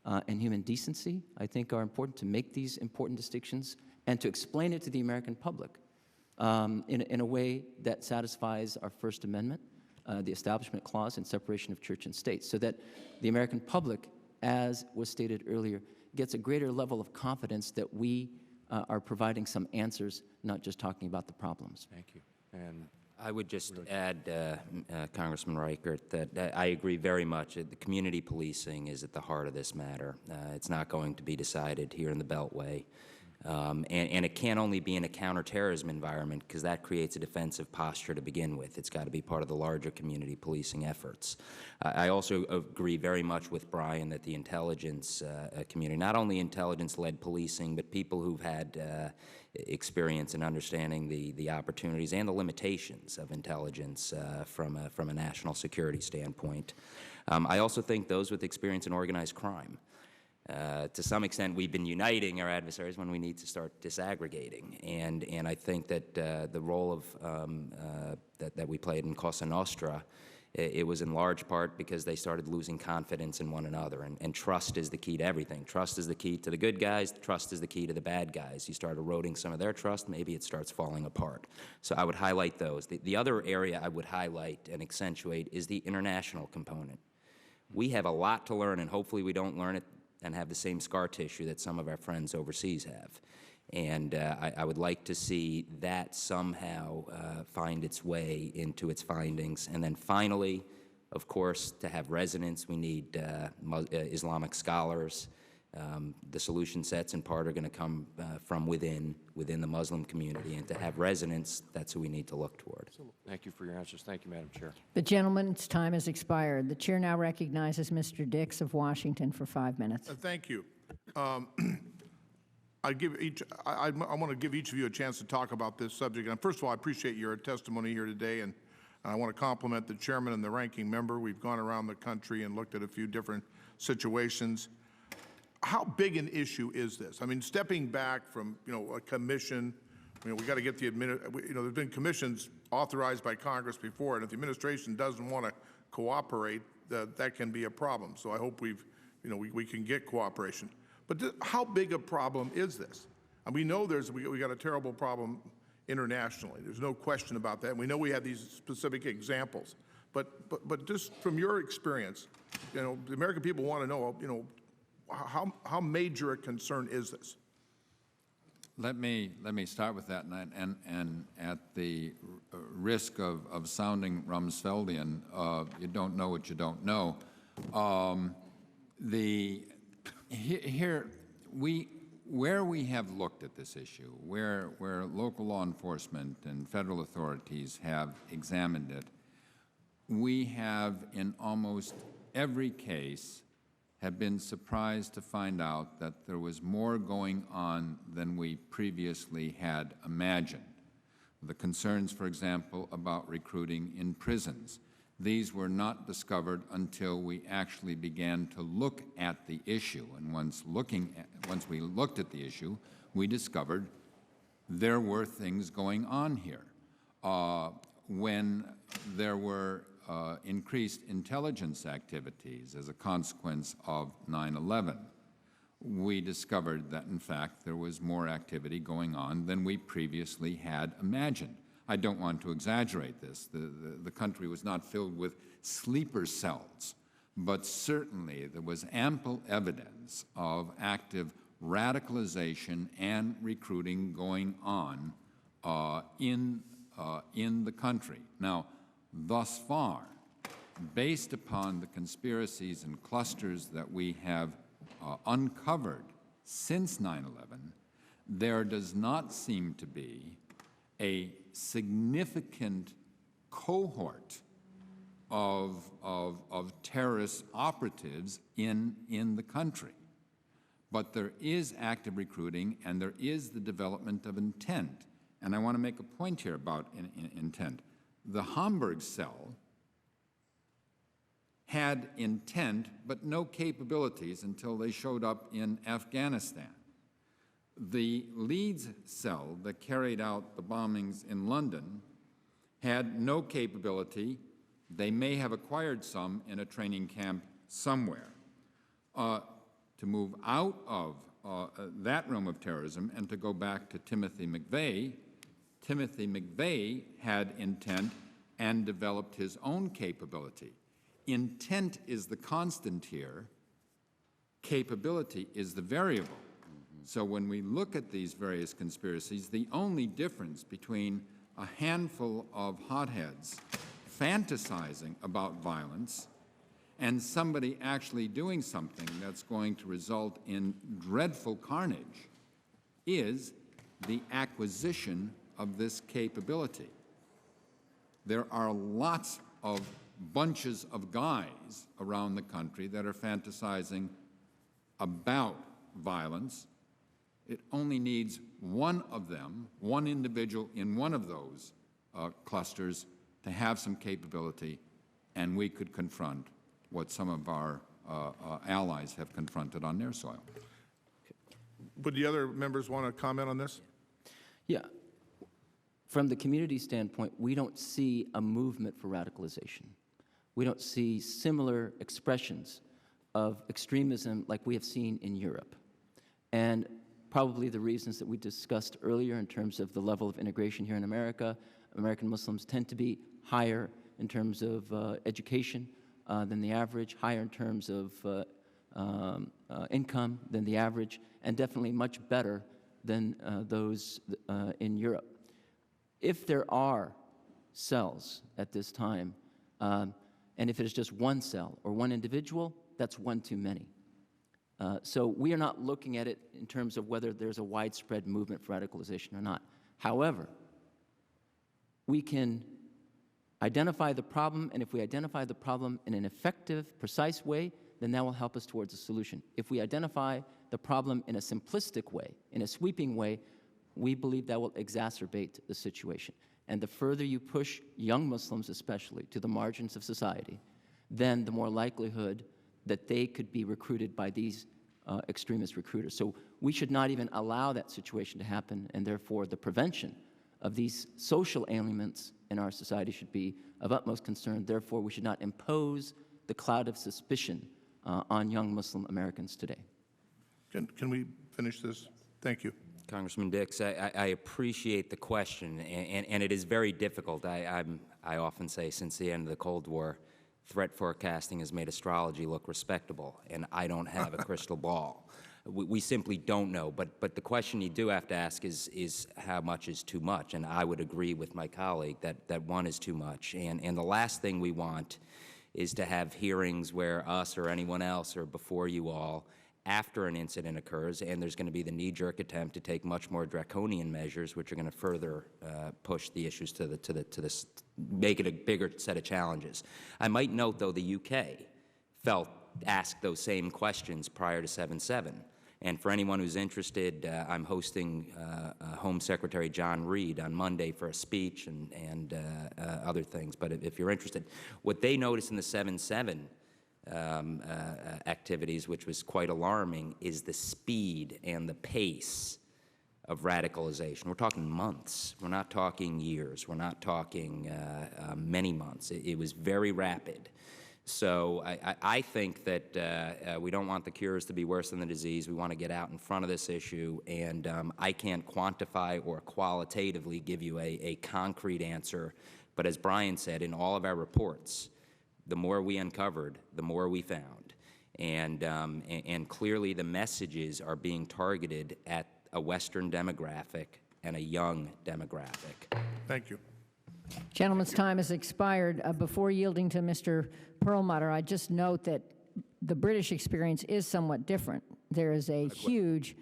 and human decency, I think, are important to make these important distinctions and to explain it to the American public in a way that satisfies our First Amendment, the Establishment Clause, and separation of church and state, so that the American public, as was stated earlier, gets a greater level of confidence that we are providing some answers, not just talking about the problems. Thank you. And I would just add, Congressman Reichert, that I agree very much. The community policing is at the heart of this matter. It's not going to be decided here in the Beltway. And it can't only be in a counterterrorism environment, because that creates a defensive posture to begin with. It's got to be part of the larger community policing efforts. I also agree very much with Brian that the intelligence community, not only intelligence-led policing, but people who've had experience in understanding the opportunities and the limitations of intelligence from a national security standpoint. I also think those with experience in organized crime. To some extent, we've been uniting our adversaries when we need to start disaggregating, and I think that the role of that we played in Cosa Nostra, it was in large part because they started losing confidence in one another, and trust is the key to everything. Trust is the key to the good guys. Trust is the key to the bad guys. You start eroding some of their trust, maybe it starts falling apart. So I would highlight those. The other area I would highlight and accentuate is the international component. We have a lot to learn, and hopefully we don't learn it and have the same scar tissue that some of our friends overseas have. And I would like to see that somehow find its way into its findings. And then finally, of course, to have resonance, we need Islamic scholars. The solution sets in part are going to come from within the Muslim community. And to have resonance, that's who we need to look toward. thank you for your answers. Thank you, Madam Chair. The gentleman's time has expired. The chair now recognizes Mr. Dix of Washington for 5 minutes. Thank you. I want to give each of you a chance to talk about this subject. And first of all, I appreciate your testimony here today, and I want to compliment the chairman and the ranking member. We've gone around the country and looked at a few different situations. How big an issue is this? I mean, stepping back from, a commission, we got to get the there's been commissions authorized by Congress before, and if the administration doesn't want to cooperate, that can be a problem. So I hope we can get cooperation. But how big a problem is this? And we know we got a terrible problem internationally. There's no question about that. And we know we have these specific examples. But just from your experience, the American people want to know, how major a concern is this? Let me start with that, and at the risk of sounding Rumsfeldian, you don't know what you don't know. Where we have looked at this issue, where local law enforcement and federal authorities have examined it, we have in almost every case have been surprised to find out that there was more going on than we previously had imagined. The concerns, for example, about recruiting in prisons. These were not discovered until we actually began to look at the issue. And once we looked at the issue, we discovered there were things going on here. When there were increased intelligence activities as a consequence of 9/11, we discovered that, in fact, there was more activity going on than we previously had imagined. I don't want to exaggerate this. The country was not filled with sleeper cells, but certainly there was ample evidence of active radicalization and recruiting going on in the country. Now, thus far, based upon the conspiracies and clusters that we have uncovered since 9/11, there does not seem to be a significant cohort of terrorist operatives in the country. But there is active recruiting, and there is the development of intent. And I want to make a point here about intent. The Hamburg cell had intent but no capabilities until they showed up in Afghanistan. The Leeds cell that carried out the bombings in London had no capability. They may have acquired some in a training camp somewhere. To move out of that realm of terrorism and to go back to Timothy McVeigh had intent and developed his own capability. Intent is the constant here. Capability is the variable. So when we look at these various conspiracies, the only difference between a handful of hotheads fantasizing about violence and somebody actually doing something that's going to result in dreadful carnage is the acquisition of this capability. There are lots of bunches of guys around the country that are fantasizing about violence. It only needs one of them, one individual in one of those clusters to have some capability, and we could confront what some of our allies have confronted on their soil. Would the other members want to comment on this? Yeah. From the community standpoint, we don't see a movement for radicalization. We don't see similar expressions of extremism like we have seen in Europe. And probably the reasons that we discussed earlier in terms of the level of integration here in America. American Muslims tend to be higher in terms of education than the average, higher in terms of income than the average, and definitely much better than those in Europe. If there are cells at this time, and if it is just one cell or one individual, that's one too many. So we are not looking at it in terms of whether there's a widespread movement for radicalization or not. However, we can identify the problem, and if we identify the problem in an effective, precise way, then that will help us towards a solution. If we identify the problem in a simplistic way, in a sweeping way, we believe that will exacerbate the situation. And the further you push young Muslims especially to the margins of society, then the more likelihood that they could be recruited by these extremist recruiters. So we should not even allow that situation to happen, and therefore the prevention of these social ailments in our society should be of utmost concern. Therefore, we should not impose the cloud of suspicion on young Muslim Americans today. Can we finish this? Thank you. Congressman Dix, I appreciate the question, and it is very difficult. I often say since the end of the Cold War, threat forecasting has made astrology look respectable, and I don't have a crystal ball. We simply don't know, but the question you do have to ask is how much is too much, and I would agree with my colleague that one is too much, and the last thing we want is to have hearings where us or anyone else or before you all after an incident occurs, and there's going to be the knee-jerk attempt to take much more draconian measures, which are going to further push the issues to this, make it a bigger set of challenges. I might note, though, the UK asked those same questions prior to 7/7. And for anyone who's interested, I'm hosting Home Secretary John Reed on Monday for a speech and other things. But if you're interested, what they noticed in the 7/7 activities, which was quite alarming, is the speed and the pace of radicalization. We're talking months. We're not talking years. We're not talking many months. It was very rapid. So I think that we don't want the cures to be worse than the disease. We want to get out in front of this issue, and I can't quantify or qualitatively give you a concrete answer. But as Brian said, in all of our reports, the more we uncovered, the more we found. And clearly the messages are being targeted at a Western demographic and a young demographic. Thank you. Gentleman's time has expired. Before yielding to Mr. Perlmutter, I just note that the British experience is somewhat different. There is a huge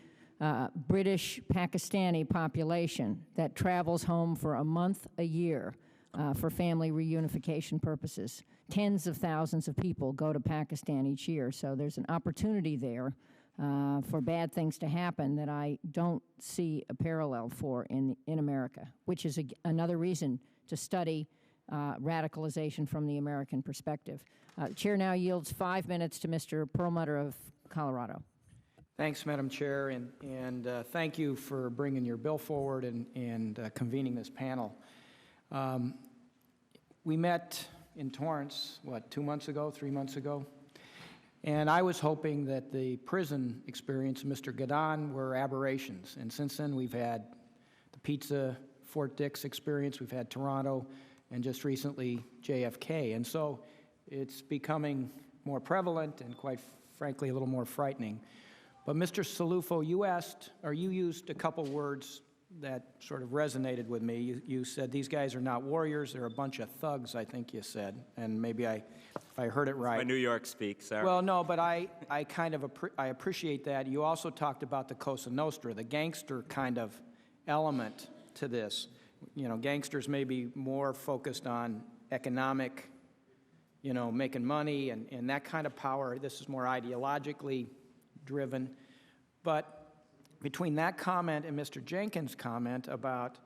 British Pakistani population that travels home for a month a year for family reunification purposes. Tens of thousands of people go to Pakistan each year, so there's an opportunity there for bad things to happen that I don't see a parallel for in America, which is another reason to study radicalization from the American perspective. Chair now yields 5 minutes to Mr. Perlmutter of Colorado. Thanks, Madam Chair, and thank you for bringing your bill forward and convening this panel. We met in Torrance, what, 2 months ago, 3 months ago? And I was hoping that the prison experience of Mr. Gadon were aberrations. And since then, we've had the Pizza Fort Dix experience, we've had Toronto, and just recently JFK. And so it's becoming more prevalent and, quite frankly, a little more frightening. But Mr. Cilluffo, you used a couple words that sort of resonated with me. You said these guys are not warriors, they're a bunch of thugs, I think you said. And maybe if I heard it right. My New York speak, sorry. Well, no, but I kind of I appreciate that. You also talked about the Cosa Nostra, the gangster kind of element to this. You know, gangsters may be more focused on economic, you know, making money and that kind of power. This is more ideologically driven. But between that comment and Mr. Jenkins' comment about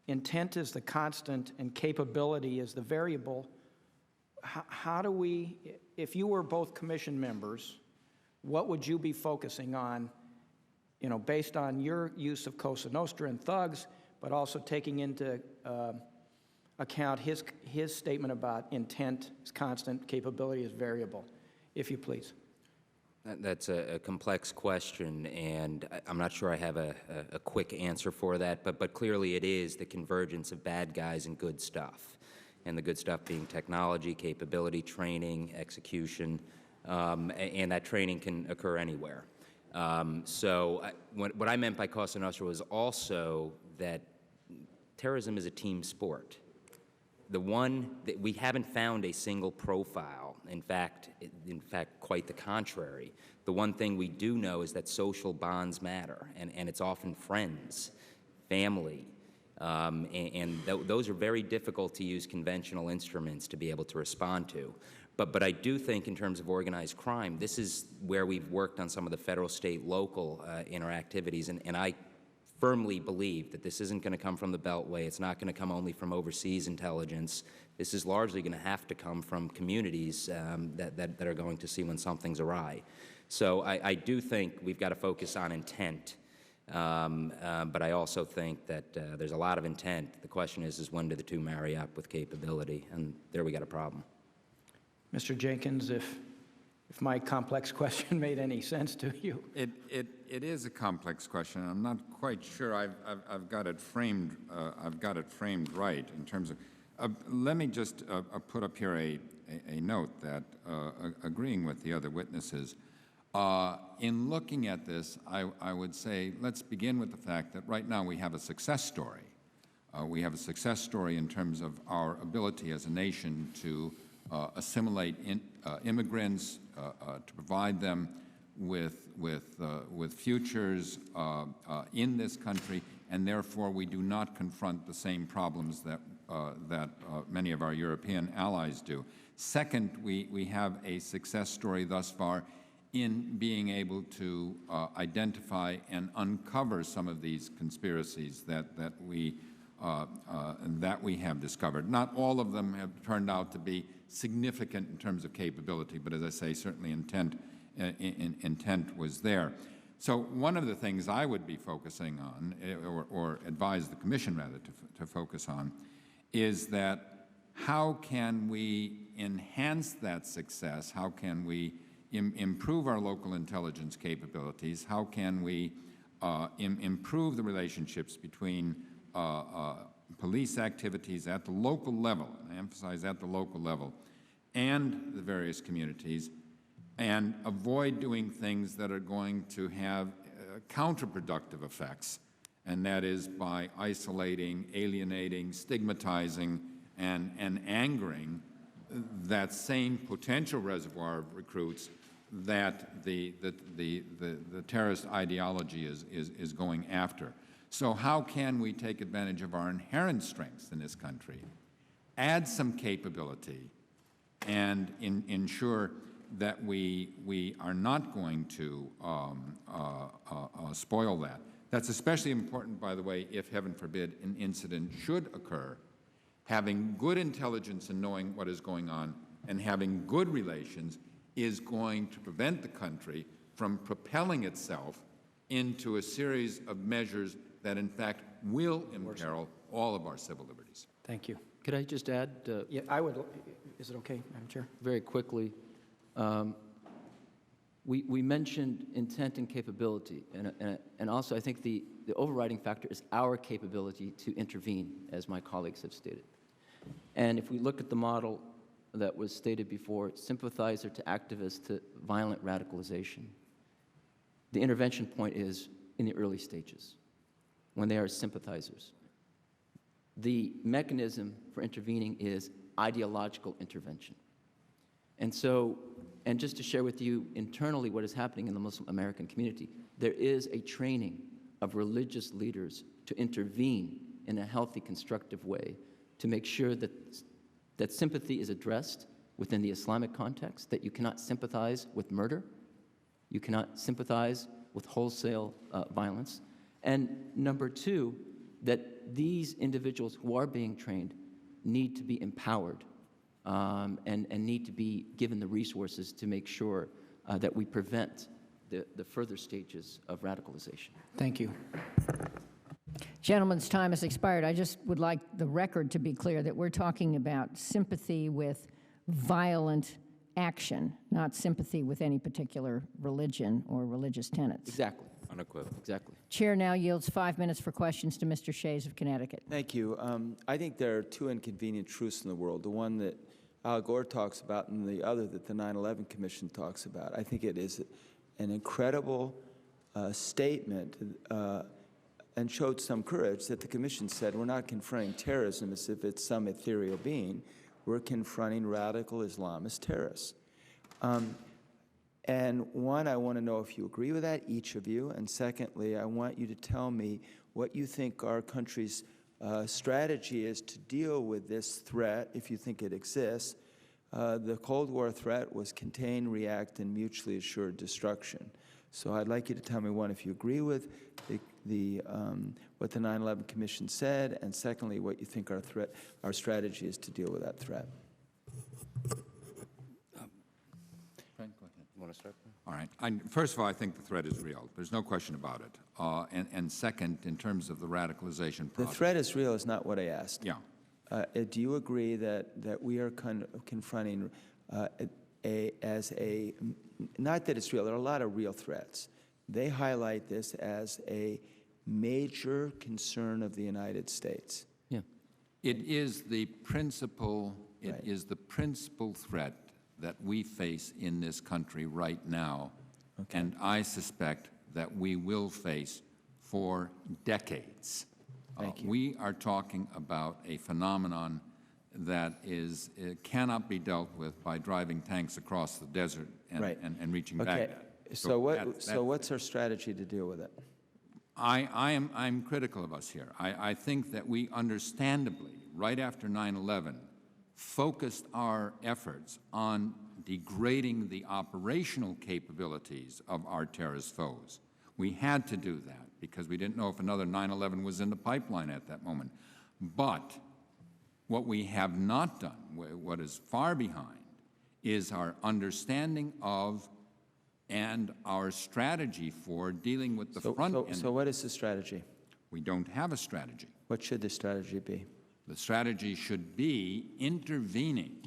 intent is the constant and capability is the variable, how do we, if you were both commission members, what would you be focusing on, you know, based on your use of Cosa Nostra and thugs, but also taking into account his statement about intent is constant, capability is variable, if you please? That's a complex question, and I'm not sure I have a quick answer for that, but clearly it is the convergence of bad guys and good stuff, and the good stuff being technology, capability, training, execution, and that training can occur anywhere. What I meant by Cosa Nostra was also that terrorism is a team sport. The one that we haven't found a single profile. In fact, quite the contrary. The one thing we do know is that social bonds matter, and it's often friends, family, and those are very difficult to use conventional instruments to be able to respond to. But I do think in terms of organized crime, this is where we've worked on some of the federal, state, local interactivities, and I firmly believe that this isn't going to come from the Beltway. It's not going to come only from overseas intelligence. This is largely going to have to come from communities that are going to see when something's awry. So I do think we've got to focus on intent, but I also think that there's a lot of intent. The question is when do the two marry up with capability? And there we got a problem. Mr. Jenkins, if my complex question made any sense to you. It is a complex question. I'm not quite sure I've got it framed. I've got it framed right in terms of. Let me just put up here a note that agreeing with the other witnesses. In looking at this, I would say let's begin with the fact that right now we have a success story. We have a success story in terms of our ability as a nation to assimilate immigrants, to provide them with futures in this country, and therefore we do not confront the same problems that many of our European allies do. Second, we have a success story thus far in being able to identify and uncover some of these conspiracies that we have discovered. Not all of them have turned out to be significant in terms of capability, but as I say, certainly intent was there. So one of the things I would be focusing on, or advise the Commission rather to focus on, is that how can we enhance that success? How can we improve our local intelligence capabilities? How can we improve the relationships between police activities at the local level, and I emphasize at the local level, and the various communities, and avoid doing things that are going to have counterproductive effects, and that is by isolating, alienating, stigmatizing, and angering that same potential reservoir of recruits that the terrorist ideology is going after. So how can we take advantage of our inherent strengths in this country, add some capability, and ensure that we are not going to spoil that? That's especially important, by the way, if, heaven forbid, an incident should occur. Having good intelligence and knowing what is going on and having good relations is going to prevent the country from propelling itself into a series of measures that, in fact, will imperil all of our civil liberties. Thank you. Could I just add? Yeah, I would. Is it okay, Madam Chair? Very quickly. We mentioned intent and capability, and also I think the overriding factor is our capability to intervene, as my colleagues have stated. And if we look at the model that was stated before, sympathizer to activist to violent radicalization, the intervention point is in the early stages, when they are sympathizers. The mechanism for intervening is ideological intervention. And so, and just to share with you internally what is happening in the Muslim American community, there is a training of religious leaders to intervene in a healthy, constructive way to make sure that sympathy is addressed within the Islamic context, that you cannot sympathize with murder, you cannot sympathize with wholesale violence, and number two, that these individuals who are being trained need to be empowered and need to be given the resources to make sure that we prevent the further stages of radicalization. Thank you. Gentleman's time has expired. I just would like the record to be clear that we're talking about sympathy with violent action, not sympathy with any particular religion or religious tenets. Exactly. Unequivocal. Exactly. Chair now yields 5 minutes for questions to Mr. Shays of Connecticut. Thank you. I think there are two inconvenient truths in the world, the one that Al Gore talks about and the other that the 9/11 Commission talks about. I think it is an incredible statement and showed some courage that the Commission said we're not confronting terrorism as if it's some ethereal being. We're confronting radical Islamist terrorists. And one, I want to know if you agree with that, each of you. And secondly, I want you to tell me what you think our country's strategy is to deal with this threat, if you think it exists. The Cold War threat was contain, react, and mutually assured destruction. So I'd like you to tell me, one, if you agree with what the 9/11 Commission said, and secondly, what you think our strategy is to deal with that threat. Frank, go ahead. You want to start? All right. First of all, I think the threat is real. There's no question about it. And second, in terms of the radicalization process. The threat is real is not what I asked. Yeah. Do you agree that we are confronting not that it's real, there are a lot of real threats. They highlight this as a major concern of the United States. Yeah. It is the principal, Right. is the principal threat that we face in this country right now, and I suspect that we will face for decades. Thank you. We are talking about a phenomenon that cannot be dealt with by driving tanks across the desert and, Right. and reaching Okay. Baghdad. So what's our strategy to deal with it? I'm critical of us here. I think that we understandably, right after 9/11, focused our efforts on degrading the operational capabilities of our terrorist foes. We had to do that because we didn't know if another 9/11 was in the pipeline at that moment. But what we have not done, what is far behind, is our understanding of and our strategy for dealing with the front end. So what is the strategy? We don't have a strategy. What should the strategy be? The strategy should be intervening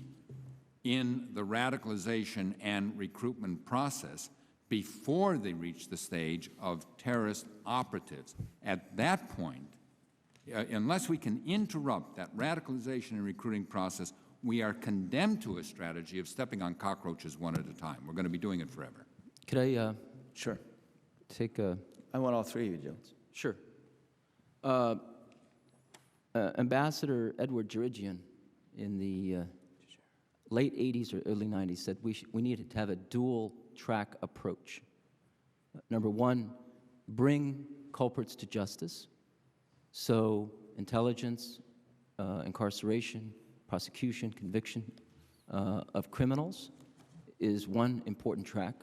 in the radicalization and recruitment process before they reach the stage of terrorist operatives. At that point, unless we can interrupt that radicalization and recruiting process, we are condemned to a strategy of stepping on cockroaches one at a time. We're going to be doing it forever. Could I Sure. take a... I want all three of you, Jones. Sure. Ambassador Edward Jerigian in the late 80s or early 90s said we needed to have a dual-track approach. Number one, bring culprits to justice. So intelligence, incarceration, prosecution, conviction of criminals is one important track.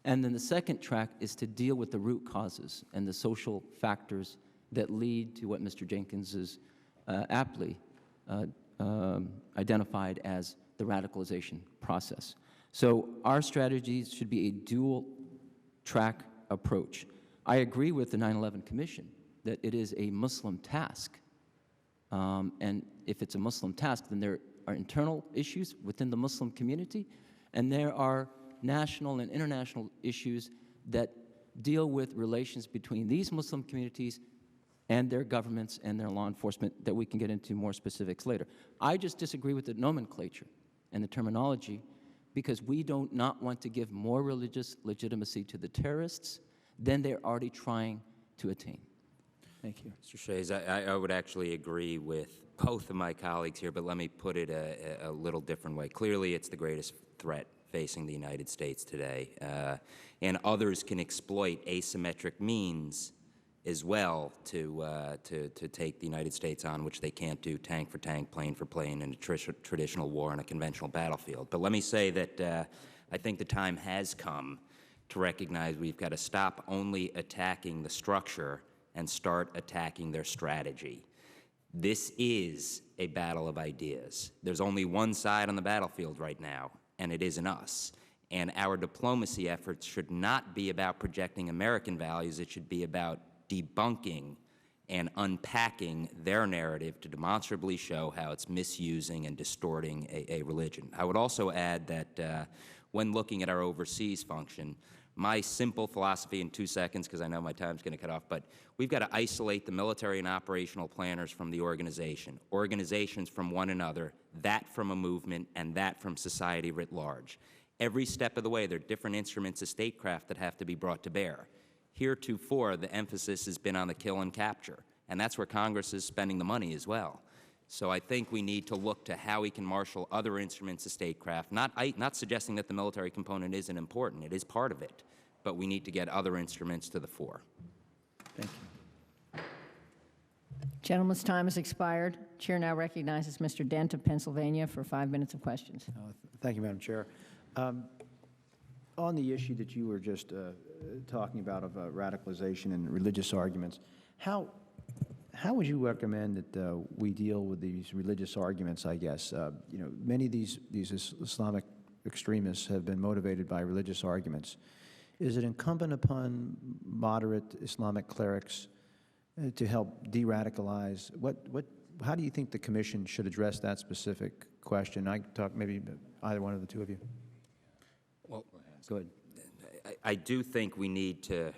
And then the second track is to deal with the root causes and the social factors that lead to what Mr. Jenkins has aptly identified as the radicalization process. So our strategies should be a dual-track approach. I agree with the 9/11 Commission that it is a Muslim task. And if it's a Muslim task, then there are internal issues within the Muslim community, and there are national and international issues that deal with relations between these Muslim communities and their governments and their law enforcement that we can get into more specifics later. I just disagree with the nomenclature and the terminology because we do not want to give more religious legitimacy to the terrorists than they're already trying to attain. Thank you. Mr. Shays, I would actually agree with both of my colleagues here, but let me put it a little different way. Clearly, it's the greatest threat facing the United States today, and others can exploit asymmetric means as well to take the United States on, which they can't do tank for tank, plane for plane, in a traditional war on a conventional battlefield. But let me say that I think the time has come to recognize we've got to stop only attacking the structure and start attacking their strategy. This is a battle of ideas. There's only one side on the battlefield right now, and it isn't us. And our diplomacy efforts should not be about projecting American values. It should be about debunking and unpacking their narrative to demonstrably show how it's misusing and distorting a religion. I would also add that when looking at our overseas function, my simple philosophy in 2 seconds, because I know my time's going to cut off, but we've got to isolate the military and operational planners from the organization, organizations from one another, that from a movement, and that from society writ large. Every step of the way, there are different instruments of statecraft that have to be brought to bear. Heretofore, the emphasis has been on the kill and capture, and that's where Congress is spending the money as well. So I think we need to look to how we can marshal other instruments of statecraft, not suggesting that the military component isn't important. It is part of it, but we need to get other instruments to the fore. Thank you. Gentleman's time has expired. Chair now recognizes Mr. Dent of Pennsylvania for 5 minutes of questions. Thank you, Madam Chair. On the issue that you were just talking about of radicalization and religious arguments, how would you recommend that we deal with these religious arguments, I guess? You know, many of these Islamic extremists have been motivated by religious arguments. Is it incumbent upon moderate Islamic clerics to help de-radicalize? How do you think the Commission should address that specific question? I can talk maybe either one of the two of you. Well, Go ahead. I do think we need to,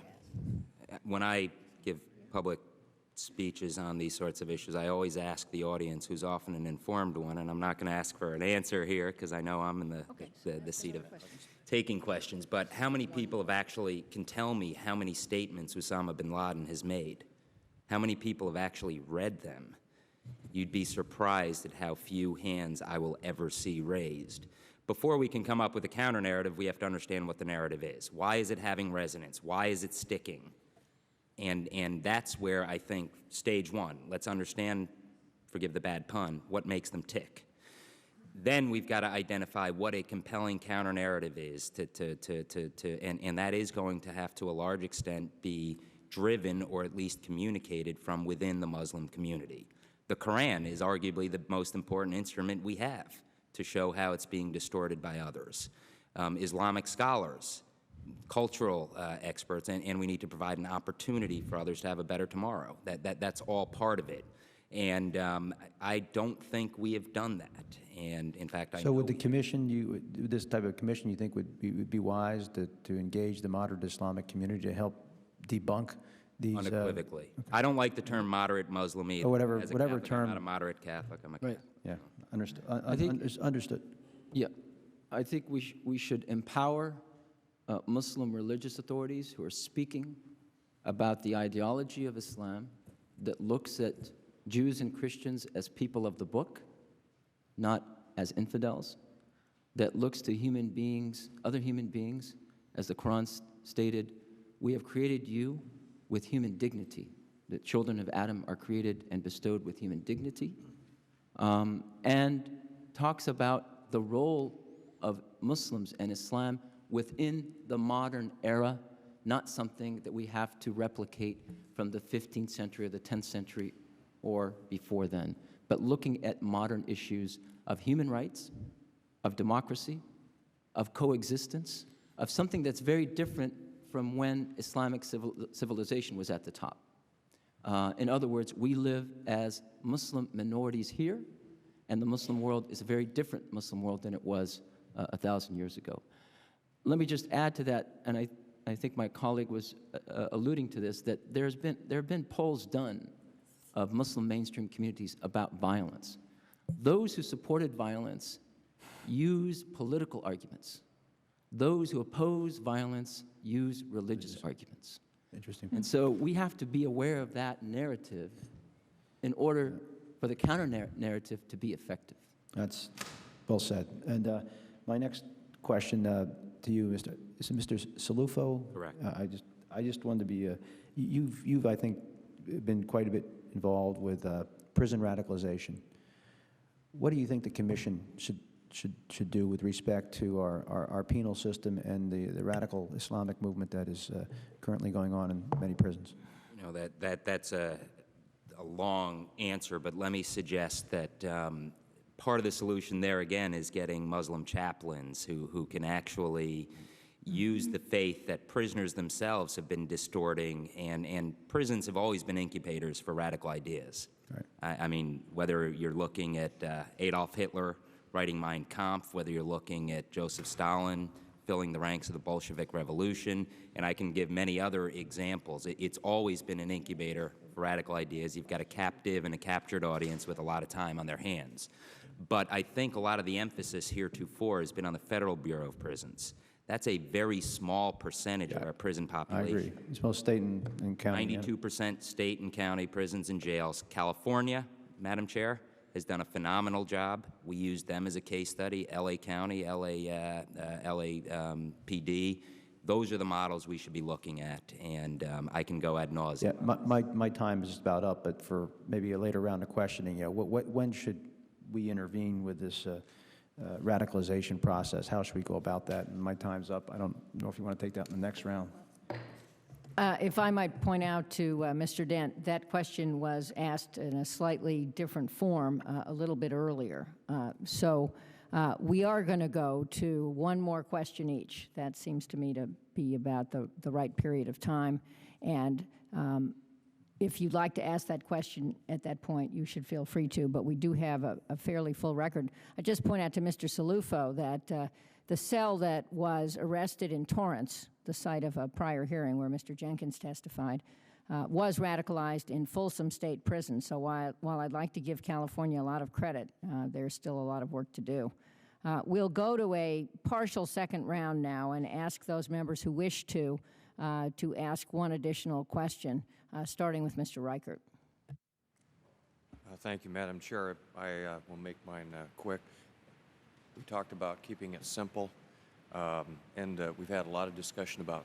when I give public speeches on these sorts of issues, I always ask the audience, who's often an informed one, and I'm not going to ask for an answer here because I know I'm in the seat of taking questions, but how many people have actually, can tell me how many statements Osama bin Laden has made? How many people have actually read them? You'd be surprised at how few hands I will ever see raised. Before we can come up with a counter-narrative, we have to understand what the narrative is. Why is it having resonance? Why is it sticking? And that's where I think stage one, let's understand, forgive the bad pun, what makes them tick. Then we've got to identify what a compelling counter-narrative is, and that is going to have to a large extent be driven or at least communicated from within the Muslim community. The Quran is arguably the most important instrument we have to show how it's being distorted by others. Islamic scholars, cultural experts, and we need to provide an opportunity for others to have a better tomorrow. That's all part of it. And I don't think we have done that. And in fact, I know. So would the Commission, this type of commission, you think would be wise to engage the moderate Islamic community to help debunk these... Unequivocally. I don't like the term moderate Muslim either. Or whatever- As a whatever Catholic, I'm term- not a moderate Catholic. I'm a Catholic. Yeah, understood. think- Understood. Yeah, I think we should empower Muslim religious authorities who are speaking about the ideology of Islam that looks at Jews and Christians as people of the book, not as infidels, that looks to human beings, other human beings, as the Quran stated, we have created you with human dignity. The children of Adam are created and bestowed with human dignity, and talks about the role of Muslims and Islam within the modern era, not something that we have to replicate from the 15th century or the 10th century or before then, but looking at modern issues of human rights, of democracy, of coexistence, of something that's very different from when Islamic civilization was at the top. In other words, we live as Muslim minorities here, and the Muslim world is a very different Muslim world than it was 1,000 years ago. Let me just add to that, and I think my colleague was alluding to this, that there have been polls done of Muslim mainstream communities about violence. Those who supported violence use political arguments. Those who oppose violence use religious arguments. Interesting. And so we have to be aware of that narrative in order for the counter-narrative to be effective. That's well said. And my next question to you, Mr. Cilluffo. Correct. I just wanted to be. You've I think been quite a bit involved with prison radicalization. What do you think the commission should do with respect to our penal system and the radical Islamic movement that is currently going on in many prisons? You know, that's a long answer, but let me suggest that part of the solution there, again, is getting Muslim chaplains who can actually use the faith that prisoners themselves have been distorting, and prisons have always been incubators for radical ideas. Right. I mean, whether you're looking at Adolf Hitler writing Mein Kampf, whether you're looking at Joseph Stalin filling the ranks of the Bolshevik Revolution, and I can give many other examples. It's always been an incubator for radical ideas. You've got a captive and a captured audience with a lot of time on their hands. But I think a lot of the emphasis heretofore has been on the Federal Bureau of Prisons. That's a very small percentage of our prison population. I agree. It's most state and county. 92% state and county prisons and jails. California, Madam Chair, has done a phenomenal job. We used them as a case study. LA County, LA PD. Those are the models we should be looking at, and I can go ad nauseum. Yeah, my time is about up, but for maybe a later round of questioning, when should we intervene with this radicalization process? How should we go about that? And my time's up. I don't know if you want to take that in the next round. If I might point out to Mr. Dent, that question was asked in a slightly different form a little bit earlier. So we are going to go to one more question each. That seems to me to be about the right period of time. And if you'd like to ask that question at that point, you should feel free to, but we do have a fairly full record. I just point out to Mr. Cilluffo that the cell that was arrested in Torrance, the site of a prior hearing where Mr. Jenkins testified, was radicalized in Folsom State Prison. So while I'd like to give California a lot of credit, there's still a lot of work to do. We'll go to a partial second round now and ask those members who wish to ask one additional question, starting with Mr. Reichert. Thank you, Madam Chair. I will make mine quick. We talked about keeping it simple, and we've had a lot of discussion about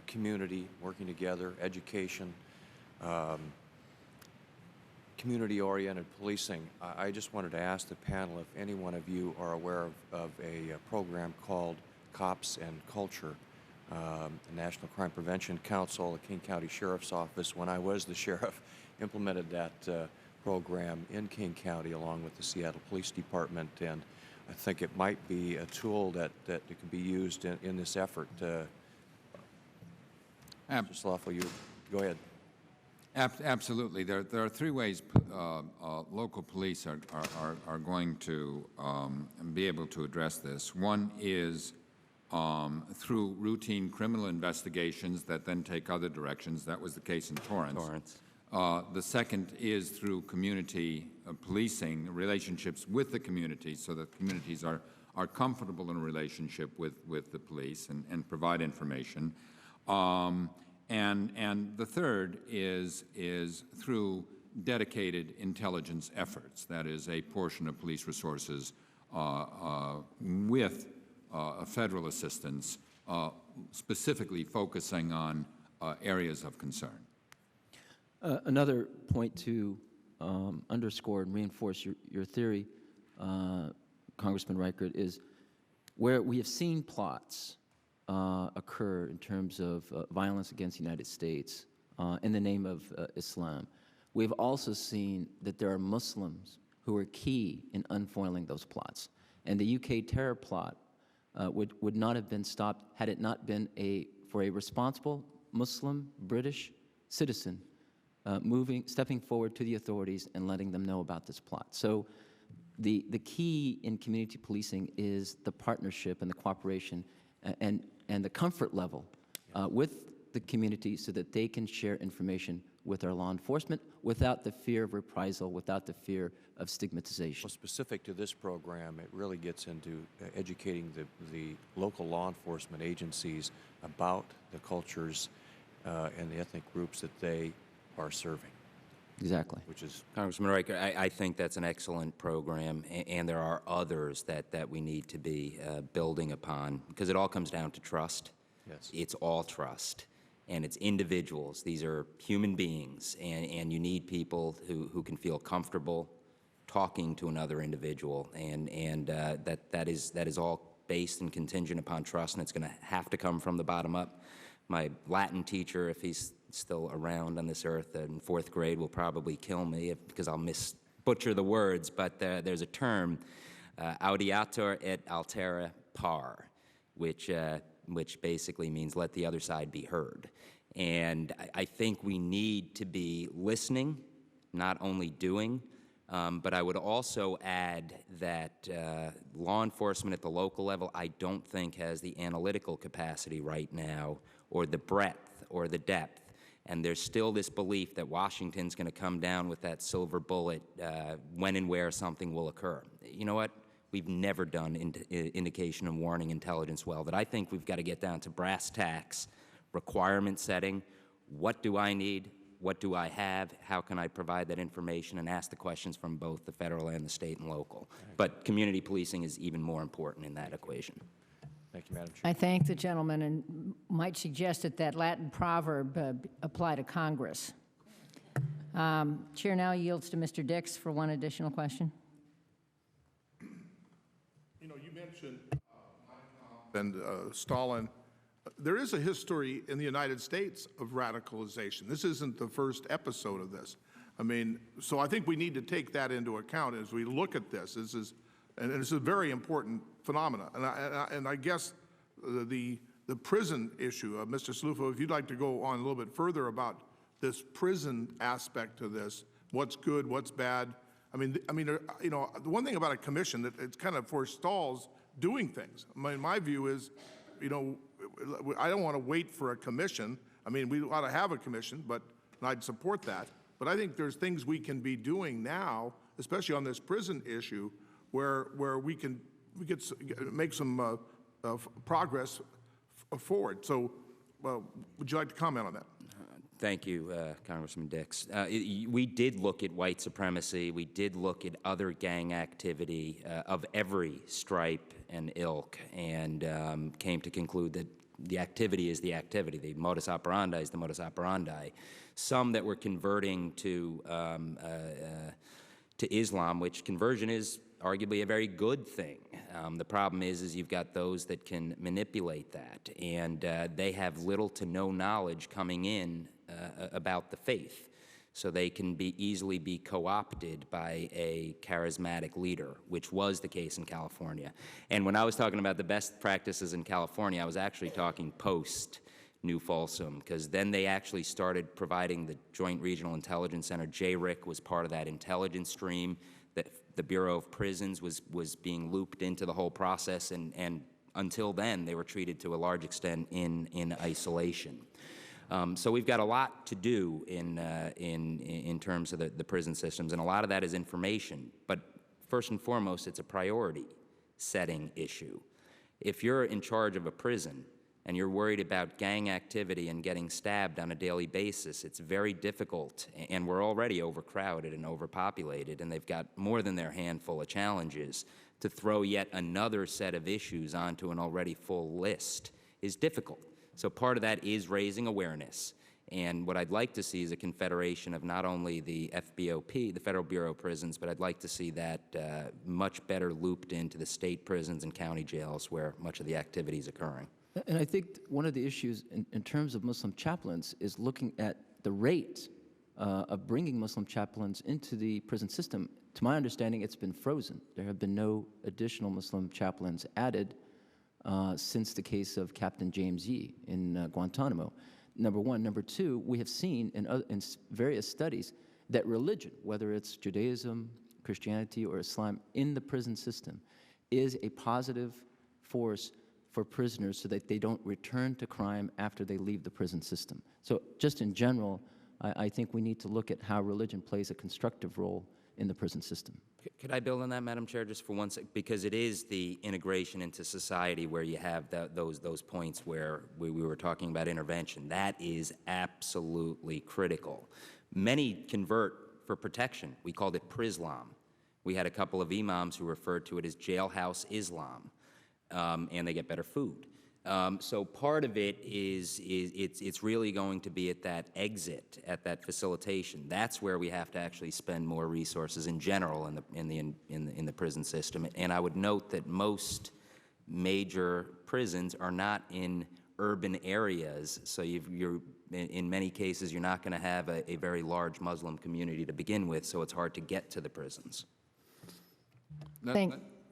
community, working together, education, community-oriented policing. I just wanted to ask the panel if any one of you are aware of a program called Cops and Culture. The National Crime Prevention Council, the King County Sheriff's Office, when I was the sheriff, implemented that program in King County along with the Seattle Police Department, and I think it might be a tool that can be used in this effort. Mr. Cilluffo, you go ahead. Absolutely. There are three ways local police are going to be able to address this. One is through routine criminal investigations that then take other directions. That was the case in Torrance. The second is through community policing, relationships with the community, so that communities are comfortable in a relationship with the police and provide information. And the third is through dedicated intelligence efforts. That is a portion of police resources with federal assistance, specifically focusing on areas of concern. Another point to underscore and reinforce your theory, Congressman Reichert, is where we have seen plots occur in terms of violence against the United States in the name of Islam. We've also seen that there are Muslims who are key in unfoiling those plots. And the UK terror plot would not have been stopped had it not been for a responsible Muslim British citizen stepping forward to the authorities and letting them know about this plot. So the key in community policing is the partnership and the cooperation and the comfort level with the community so that they can share information with our law enforcement without the fear of reprisal, without the fear of stigmatization. Well, specific to this program, it really gets into educating the local law enforcement agencies about the cultures and the ethnic groups that they are serving. Exactly. Which is Congressman Reichert, I think that's an excellent program, and there are others that we need to be building upon, because it all comes down to trust. Yes. It's all trust, and it's individuals. These are human beings, and you need people who can feel comfortable talking to another individual, and that is all based and contingent upon trust, and it's going to have to come from the bottom up. My Latin teacher, if he's still around on this earth in 4th grade, will probably kill me because I'll butcher the words, but there's a term, audiatur et altera par, which basically means let the other side be heard. And I think we need to be listening, not only doing, but I would also add that law enforcement at the local level, I don't think has the analytical capacity right now, or the breadth, or the depth. And there's still this belief that Washington's going to come down with that silver bullet when and where something will occur. You know what? We've never done indication and warning intelligence well, but I think we've got to get down to brass tacks, requirement setting. What do I need? What do I have? How can I provide that information? And ask the questions from both the federal and the state and local. But community policing is even more important in that equation. Thank you, Madam Chair. I thank the gentleman and might suggest that that Latin proverb apply to Congress. Chair now yields to Mr. Dix for one additional question. You know, you mentioned and Stalin. There is a history in the United States of radicalization. This isn't the first episode of this. I mean, so I think we need to take that into account as we look at this. And it's a very important phenomenon. And I guess the prison issue, Mr. Cilluffo, if you'd like to go on a little bit further about this prison aspect to this, what's good, what's bad. I mean, you know, the one thing about a commission that it kind of forestalls doing things. My view is, you know, I don't want to wait for a commission. I mean, we ought to have a commission, but I'd support that. But I think there's things we can be doing now, especially on this prison issue, where we could make some progress forward. So, would you like to comment on that? Thank you, Congressman Dix. We did look at white supremacy. We did look at other gang activity of every stripe and ilk, and came to conclude that the activity is the activity. The modus operandi is the modus operandi. Some that were converting to Islam, which conversion is arguably a very good thing. The problem is you've got those that can manipulate that, and they have little to no knowledge coming in about the faith. So they can easily be co-opted by a charismatic leader, which was the case in California. And when I was talking about the best practices in California, I was actually talking post-New Folsom, because then they actually started providing the Joint Regional Intelligence Center. JRIC was part of that intelligence stream. That the Bureau of Prisons was being looped into the whole process, and until then, they were treated to a large extent in isolation. So we've got a lot to do in terms of the prison systems, and a lot of that is information. But first and foremost, it's a priority setting issue. If you're in charge of a prison and you're worried about gang activity and getting stabbed on a daily basis, it's very difficult, and we're already overcrowded and overpopulated, and they've got more than their handful of challenges. To throw yet another set of issues onto an already full list is difficult. So part of that is raising awareness. And what I'd like to see is a confederation of not only the FBOP, the Federal Bureau of Prisons, but I'd like to see that much better looped into the state prisons and county jails where much of the activity is occurring. And I think one of the issues in terms of Muslim chaplains is looking at the rate of bringing Muslim chaplains into the prison system. To my understanding, it's been frozen. There have been no additional Muslim chaplains added since the case of Captain James Yee in Guantanamo. Number one. Number two, we have seen in various studies that religion, whether it's Judaism, Christianity, or Islam, in the prison system is a positive force for prisoners so that they don't return to crime after they leave the prison system. So just in general, I think we need to look at how religion plays a constructive role in the prison system. Could I build on that, Madam Chair, just for one second? Because it is the integration into society where you have those points where we were talking about intervention. That is absolutely critical. Many convert for protection. We called it Prislam. We had a couple of imams who referred to it as jailhouse Islam, and they get better food. So part of it is it's really going to be at that exit, at that facilitation. That's where we have to actually spend more resources in general in the prison system. And I would note that most major prisons are not in urban areas, so in many cases you're not going to have a very large Muslim community to begin with, so it's hard to get to the prisons.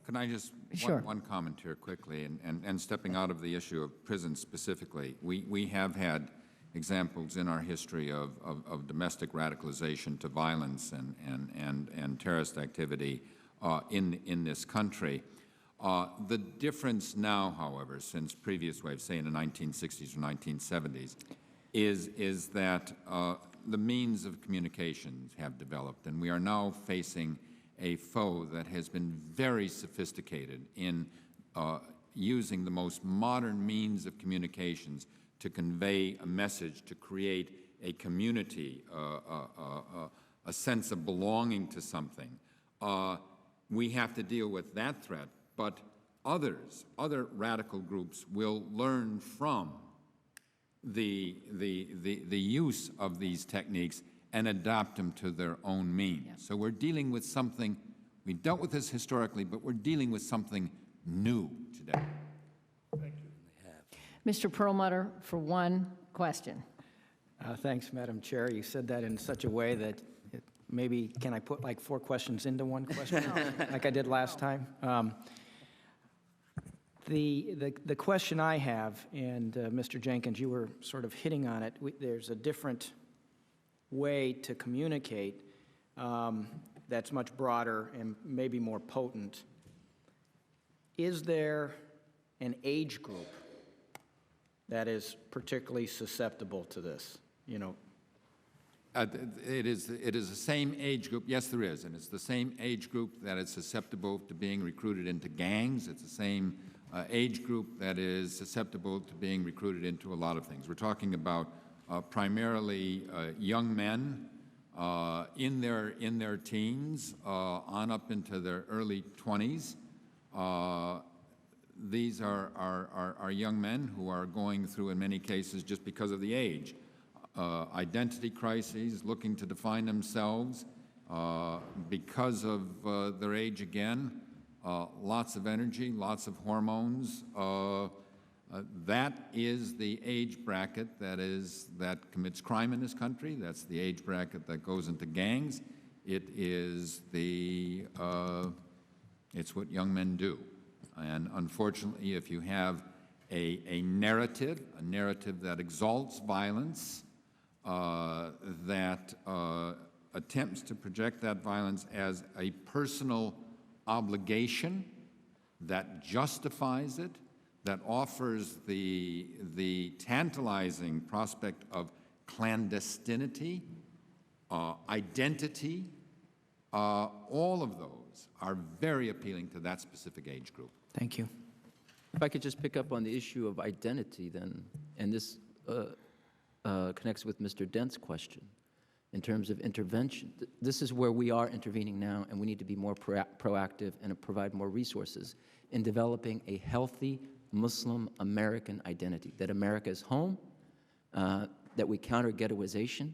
Can I just, Sure. one comment here quickly, and stepping out of the issue of prisons specifically, we have had examples in our history of domestic radicalization to violence and terrorist activity in this country. The difference now, however, since previous waves, say in the 1960s or 1970s, is that the means of communications have developed, and we are now facing a foe that has been very sophisticated in using the most modern means of communications to convey a message, to create a community, a sense of belonging to something. We have to deal with that threat, but other radical groups will learn from the use of these techniques and adopt them to their own means. Yeah. So we're dealing with something, we dealt with this historically, but we're dealing with something new today. Thank you. Mr. Perlmutter, for one question. Thanks, Madam Chair. You said that in such a way that maybe, can I put like 4 questions into one question, like I did last time? The question I have, and Mr. Jenkins, you were sort of hitting on it, there's a different way to communicate that's much broader and maybe more potent. Is there an age group that is particularly susceptible to this? You know, it is the same age group. Yes, there is, and it's the same age group that is susceptible to being recruited into gangs. It's the same age group that is susceptible to being recruited into a lot of things. We're talking about primarily young men in their teens on up into their early 20s. These are young men who are going through, in many cases, just because of the age, identity crises, looking to define themselves because of their age again. Lots of energy, lots of hormones. That is the age bracket that commits crime in this country. That's the age bracket that goes into gangs. It is it's what young men do. And unfortunately, if you have a narrative that exalts violence, that attempts to project that violence as a personal obligation, that justifies it, that offers the tantalizing prospect of clandestinity, identity, all of those are very appealing to that specific age group. Thank you. If I could just pick up on the issue of identity then, and this connects with Mr. Dent's question in terms of intervention. This is where we are intervening now, and we need to be more proactive and provide more resources in developing a healthy Muslim American identity, that America is home, that we counter ghettoization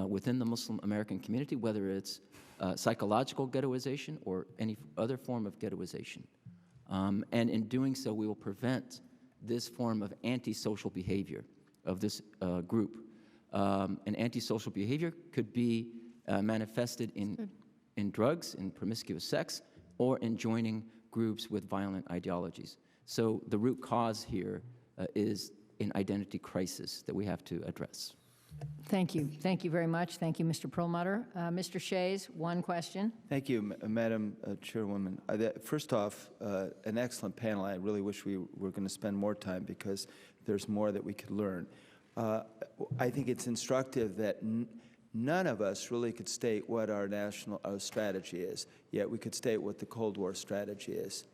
within the Muslim American community, whether it's psychological ghettoization or any other form of ghettoization. And in doing so, we will prevent this form of antisocial behavior of this group. And antisocial behavior could be manifested in drugs, in promiscuous sex, or in joining groups with violent ideologies. So the root cause here is an identity crisis that we have to address. Thank you. Thank you very much. Thank you, Mr. Perlmutter. Mr. Shays, one question. Thank you, Madam Chairwoman. First off, an excellent panel. I really wish we were going to spend more time because there's more that we could learn. I think it's instructive that none of us really could state what our national strategy is, yet we could state what the Cold War strategy is.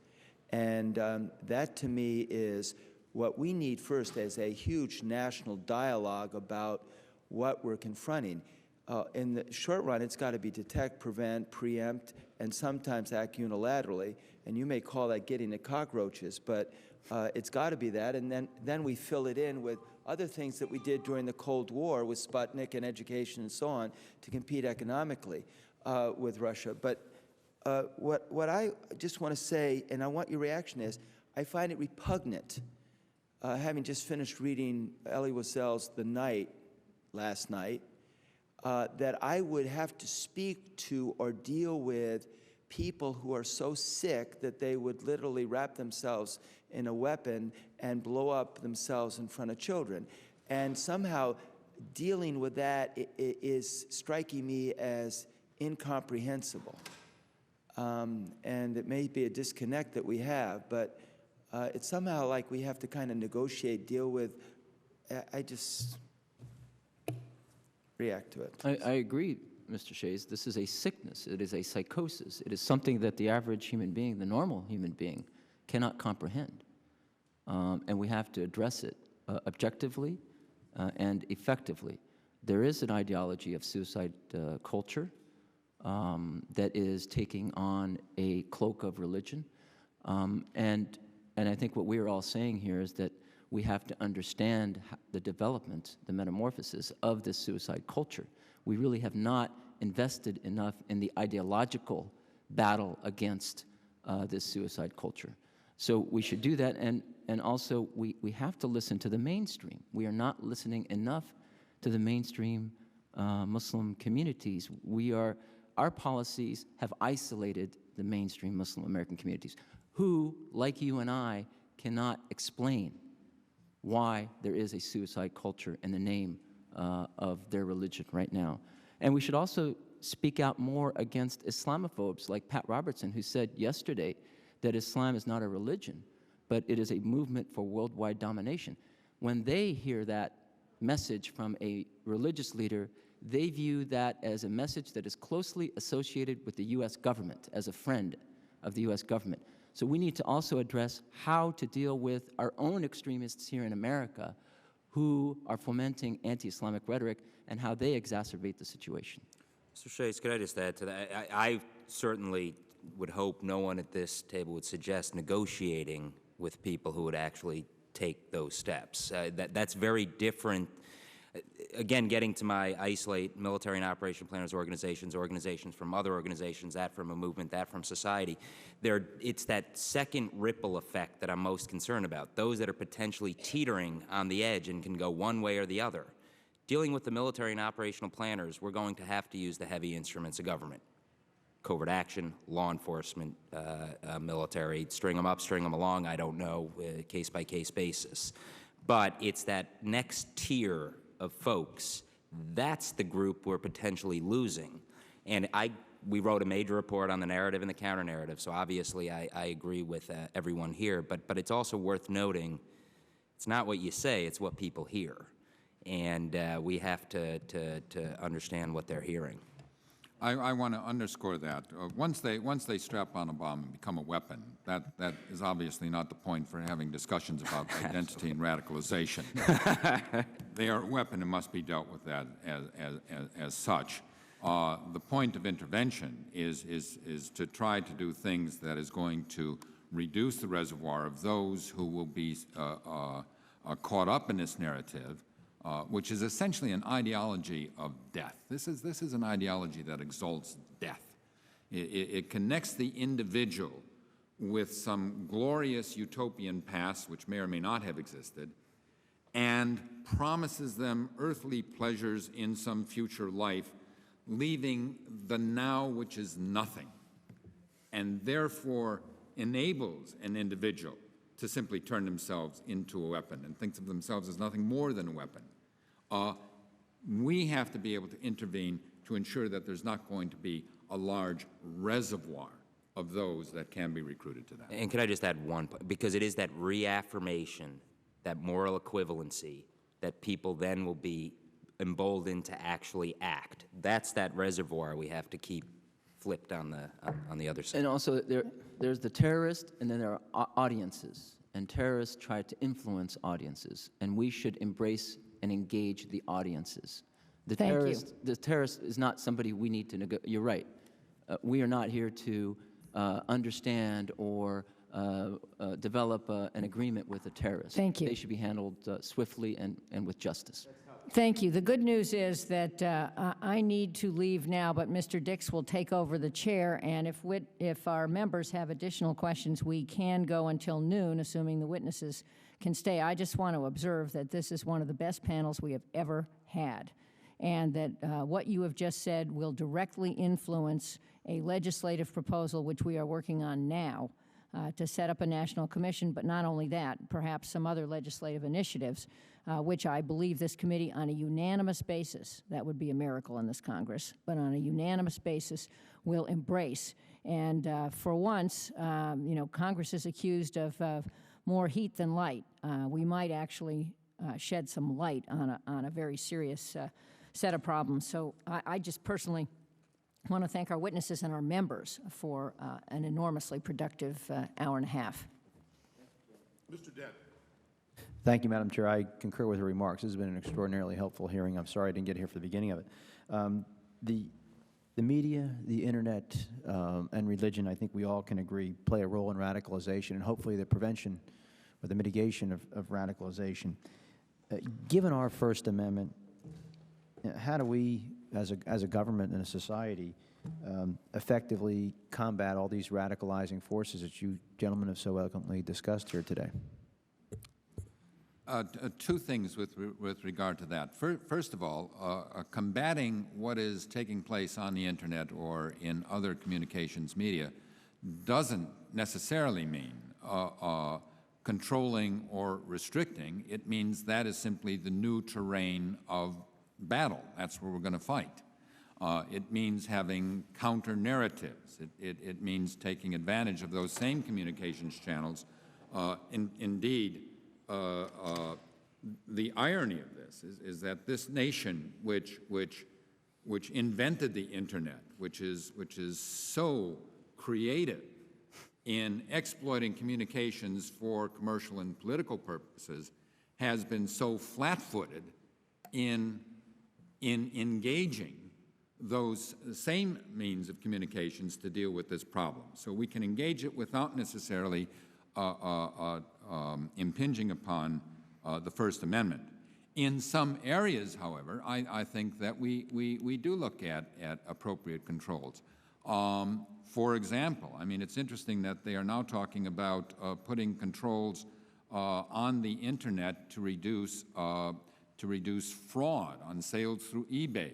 And that, to me, is what we need first as a huge national dialogue about what we're confronting. In the short run, it's got to be detect, prevent, preempt, and sometimes act unilaterally. And you may call that getting at cockroaches, but it's got to be that. And then we fill it in with other things that we did during the Cold War with Sputnik and education and so on to compete economically with Russia. But what I just want to say, and I want your reaction, is I find it repugnant, having just finished reading Elie Wiesel's The Night last night, that I would have to speak to or deal with people who are so sick that they would literally wrap themselves in a weapon and blow up themselves in front of children. And somehow dealing with that is striking me as incomprehensible. And it may be a disconnect that we have, but it's somehow like we have to kind of negotiate, deal with. I just react to it. I agree, Mr. Shays. This is a sickness. It is a psychosis. It is something that the average human being, the normal human being, cannot comprehend. And we have to address it objectively and effectively. There is an ideology of suicide culture that is taking on a cloak of religion. And I think what we are all saying here is that we have to understand the development, the metamorphosis of this suicide culture. We really have not invested enough in the ideological battle against this suicide culture. So we should do that, and also we have to listen to the mainstream. We are not listening enough to the mainstream Muslim communities. Our policies have isolated the mainstream Muslim American communities, who, like you and I, cannot explain why there is a suicide culture in the name of their religion right now. And we should also speak out more against Islamophobes like Pat Robertson, who said yesterday that Islam is not a religion, but it is a movement for worldwide domination. When they hear that message from a religious leader, they view that as a message that is closely associated with the U.S. government, as a friend of the U.S. government. So we need to also address how to deal with our own extremists here in America who are fomenting anti-Islamic rhetoric and how they exacerbate the situation. Mr. Shays, could I just add to that? I certainly would hope no one at this table would suggest negotiating with people who would actually take those steps. That's very different. Again, getting to my isolate military and operation planners organizations from other organizations, that from a movement, that from society, it's that second ripple effect that I'm most concerned about, those that are potentially teetering on the edge and can go one way or the other. Dealing with the military and operational planners, we're going to have to use the heavy instruments of government. Covert action, law enforcement, military, string them up, string them along, I don't know, case-by-case basis. But it's that next tier of folks, that's the group we're potentially losing. And I we wrote a major report on the narrative and the counter-narrative, so obviously I agree with everyone here, but it's also worth noting it's not what you say, it's what people hear. And we have to understand what they're hearing. I want to underscore that. Once they strap on a bomb and become a weapon, that is obviously not the point for having discussions about identity and radicalization. They are a weapon and must be dealt with that as such. The point of intervention is to try to do things that is going to reduce the reservoir of those who will be caught up in this narrative, which is essentially an ideology of death. This is an ideology that exalts death. It connects the individual with some glorious utopian past, which may or may not have existed, and promises them earthly pleasures in some future life, leaving the now, which is nothing, and therefore enables an individual to simply turn themselves into a weapon and think of themselves as nothing more than a weapon. We have to be able to intervene to ensure that there's not going to be a large reservoir of those that can be recruited to that. And can I just add one point? Because it is that reaffirmation, that moral equivalency, that people then will be emboldened to actually act. That's that reservoir we have to keep flipped on the other side. And also, there's the terrorist, and then there are audiences. And terrorists try to influence audiences, and we should embrace and engage the audiences. The terrorist is not somebody we need to negotiate. You're right. We are not here to understand or develop an agreement with a terrorist. Thank you. They should be handled swiftly and with justice. Thank you. The good news is that I need to leave now, but Mr. Dix will take over the chair, and if our members have additional questions, we can go until noon, assuming the witnesses can stay. I just want to observe that this is one of the best panels we have ever had, and that what you have just said will directly influence a legislative proposal which we are working on now to set up a national commission, but not only that, perhaps some other legislative initiatives, which I believe this committee on a unanimous basis, that would be a miracle in this Congress, but on a unanimous basis will embrace. And for once, you know, Congress is accused of more heat than light. We might actually shed some light on a very serious set of problems. So I just personally want to thank our witnesses and our members for an enormously productive hour and a half. Mr. Dent. Thank you, Madam Chair. I concur with her remarks. This has been an extraordinarily helpful hearing. I'm sorry I didn't get here for the beginning of it. The media, the internet, and religion, I think we all can agree, play a role in radicalization and hopefully the prevention or the mitigation of radicalization. Given our First Amendment, how do we, as a government and a society, effectively combat all these radicalizing forces that you gentlemen have so eloquently discussed here today? Two things with regard to that. First of all, combating what is taking place on the internet or in other communications media doesn't necessarily mean controlling or restricting. It means that is simply the new terrain of battle. That's where we're going to fight. It means having counter-narratives. It means taking advantage of those same communications channels. Indeed, the irony of this is that this nation, which invented the internet, which is so creative in exploiting communications for commercial and political purposes, has been so flat-footed in engaging those same means of communications to deal with this problem. So we can engage it without necessarily impinging upon the First Amendment. In some areas, however, I think that we do look at appropriate controls. For example, I mean, it's interesting that they are now talking about putting controls on the internet to reduce fraud on sales through eBay.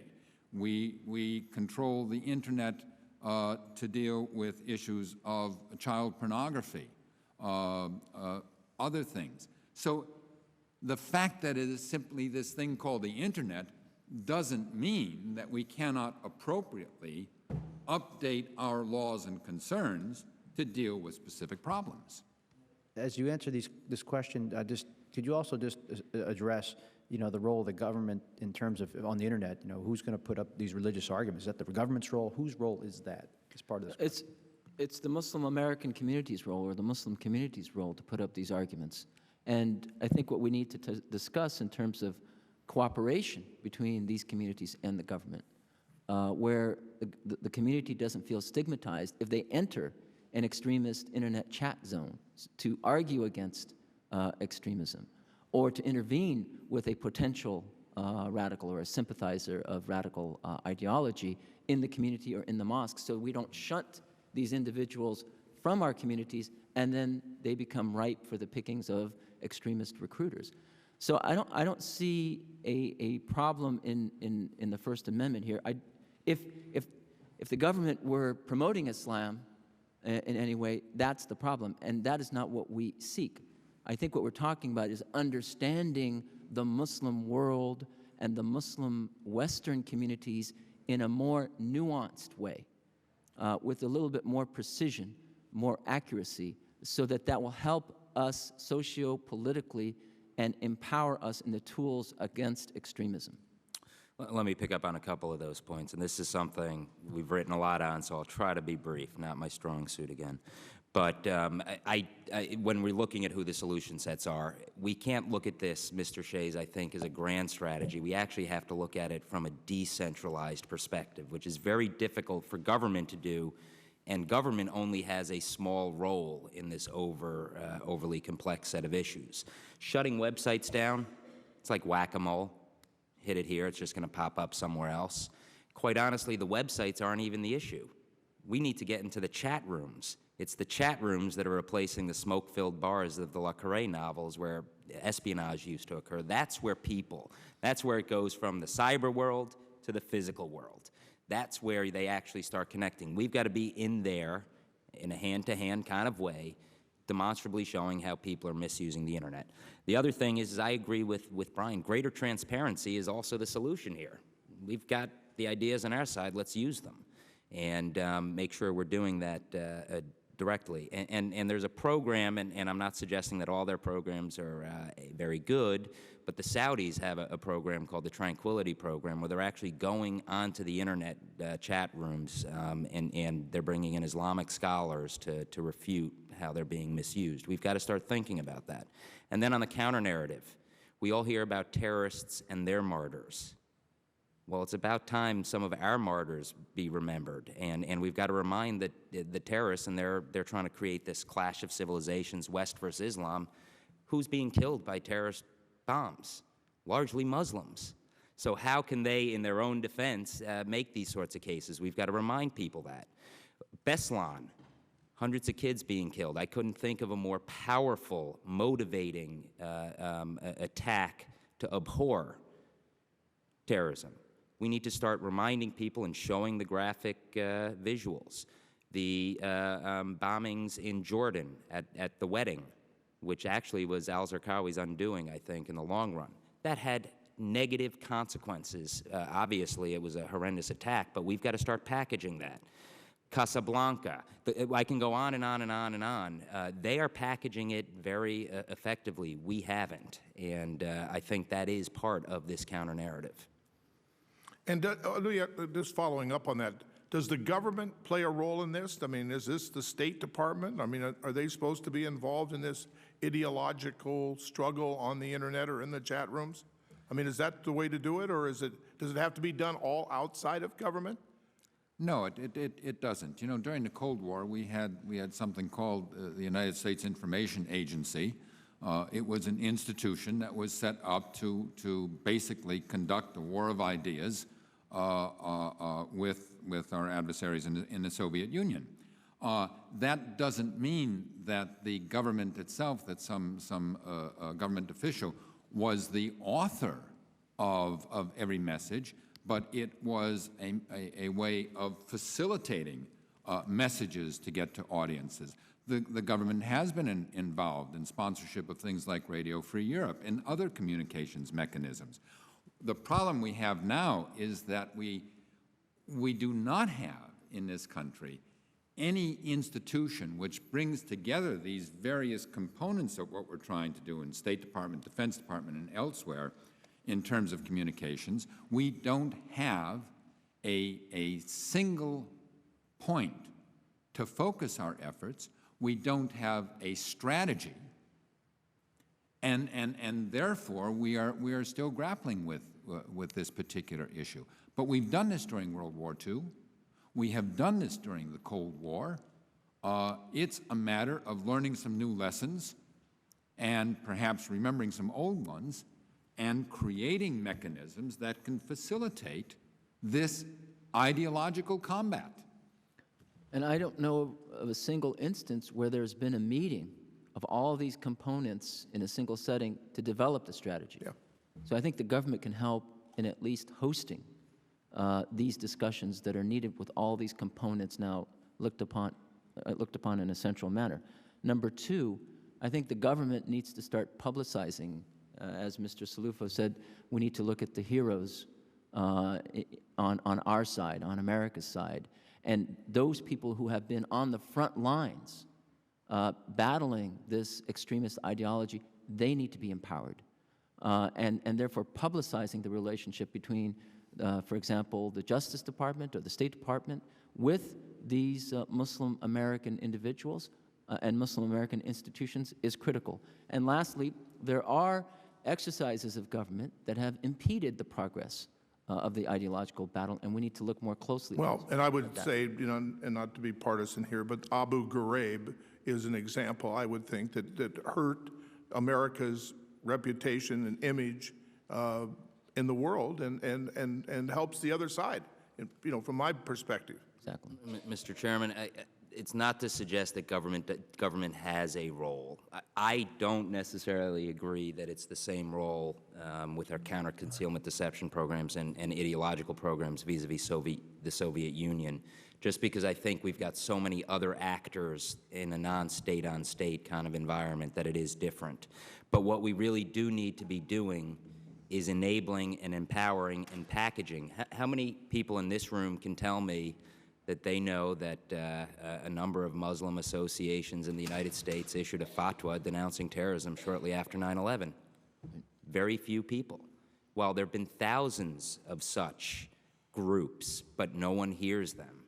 We control the internet to deal with issues of child pornography, other things. So the fact that it is simply this thing called the internet doesn't mean that we cannot appropriately update our laws and concerns to deal with specific problems. As you answer this question, could you also just address, the role of the government in terms of on the internet? Who's going to put up these religious arguments? Is that the government's role? Whose role is that as part of this? It's the Muslim American community's role, or the Muslim community's role, to put up these arguments. And I think what we need to discuss in terms of cooperation between these communities and the government, where the community doesn't feel stigmatized if they enter an extremist internet chat zone to argue against extremism, or to intervene with a potential radical or a sympathizer of radical ideology in the community or in the mosque, so we don't shunt these individuals from our communities and then they become ripe for the pickings of extremist recruiters. So I don't see a problem in the First Amendment here. If the government were promoting Islam in any way, that's the problem, and that is not what we seek. I think what we're talking about is understanding the Muslim world and the Muslim Western communities in a more nuanced way, with a little bit more precision, more accuracy, so that will help us socio-politically and empower us in the tools against extremism. Let me pick up on a couple of those points, and this is something we've written a lot on, so I'll try to be brief, not my strong suit again. But when we're looking at who the solution sets are, we can't look at this, Mr. Shays, I think, as a grand strategy. We actually have to look at it from a decentralized perspective, which is very difficult for government to do, and government only has a small role in this overly complex set of issues. Shutting websites down, it's like whack-a-mole. Hit it here, it's just going to pop up somewhere else. Quite honestly, the websites aren't even the issue. We need to get into the chat rooms. It's the chat rooms that are replacing the smoke-filled bars of the Le Carré novels where espionage used to occur. That's where it goes from the cyber world to the physical world. That's where they actually start connecting. We've got to be in there in a hand-to-hand kind of way, demonstrably showing how people are misusing the internet. The other thing is I agree with Brian, greater transparency is also the solution here. We've got the ideas on our side, let's use them, and make sure we're doing that directly. And there's a program, and I'm not suggesting that all their programs are very good, but the Saudis have a program called the Tranquility Program, where they're actually going onto the internet chat rooms, and they're bringing in Islamic scholars to refute how they're being misused. We've got to start thinking about that. And then on the counter-narrative, we all hear about terrorists and their martyrs. Well, it's about time some of our martyrs be remembered, and we've got to remind the terrorists, and they're trying to create this clash of civilizations, West versus Islam, who's being killed by terrorist bombs? Largely Muslims. So how can they, in their own defense, make these sorts of cases? We've got to remind people that. Beslan, hundreds of kids being killed. I couldn't think of a more powerful, motivating attack to abhor terrorism. We need to start reminding people and showing the graphic visuals. The bombings in Jordan at the wedding, which actually was al-Zarqawi's undoing, I think, in the long run. That had negative consequences. Obviously, it was a horrendous attack, but we've got to start packaging that. Casablanca, I can go on and on and on and on. They are packaging it very effectively. We haven't, and I think that is part of this counter-narrative. And just following up on that, does the government play a role in this? I mean, is this the State Department? I mean, are they supposed to be involved in this ideological struggle on the internet or in the chat rooms? I mean, is that the way to do it, or does it have to be done all outside of government? No, it doesn't. You know, during the Cold War, we had something called the United States Information Agency. It was an institution that was set up to basically conduct a war of ideas with our adversaries in the Soviet Union. That doesn't mean that the government itself, that some government official was the author of every message, but it was a way of facilitating messages to get to audiences. The government has been involved in sponsorship of things like Radio Free Europe and other communications mechanisms. The problem we have now is that we do not have in this country any institution which brings together these various components of what we're trying to do in State Department, Defense Department, and elsewhere in terms of communications. We don't have a single point to focus our efforts. We don't have a strategy. And therefore, we are still grappling with this particular issue. But we've done this during World War II. We have done this during the Cold War. It's a matter of learning some new lessons and perhaps remembering some old ones and creating mechanisms that can facilitate this ideological combat. And I don't know of a single instance where there's been a meeting of all these components in a single setting to develop the strategy. Yeah. So I think the government can help in at least hosting these discussions that are needed with all these components now looked upon in a central manner. Number two, I think the government needs to start publicizing, as Mr. Cilluffo said, we need to look at the heroes on our side, on America's side, and those people who have been on the front lines battling this extremist ideology, they need to be empowered. And therefore publicizing the relationship between, for example, the Justice Department or the State Department with these Muslim American individuals and Muslim American institutions is critical. And lastly, there are exercises of government that have impeded the progress of the ideological battle, and we need to look more closely. Well, and I would say, you know, and not to be partisan here, but Abu Ghraib is an example, I would think, that hurt America's reputation and image in the world and helps the other side, you know, from my perspective. Exactly. Mr. Chairman, it's not to suggest that government has a role. I don't necessarily agree that it's the same role with our counter-concealment deception programs and ideological programs vis-a-vis the Soviet Union, just because I think we've got so many other actors in a non-state-on-state kind of environment that it is different. But what we really do need to be doing is enabling and empowering and packaging. How many people in this room can tell me that they know that a number of Muslim associations in the United States issued a fatwa denouncing terrorism shortly after 9/11? Very few people. While there have been thousands of such groups, but no one hears them.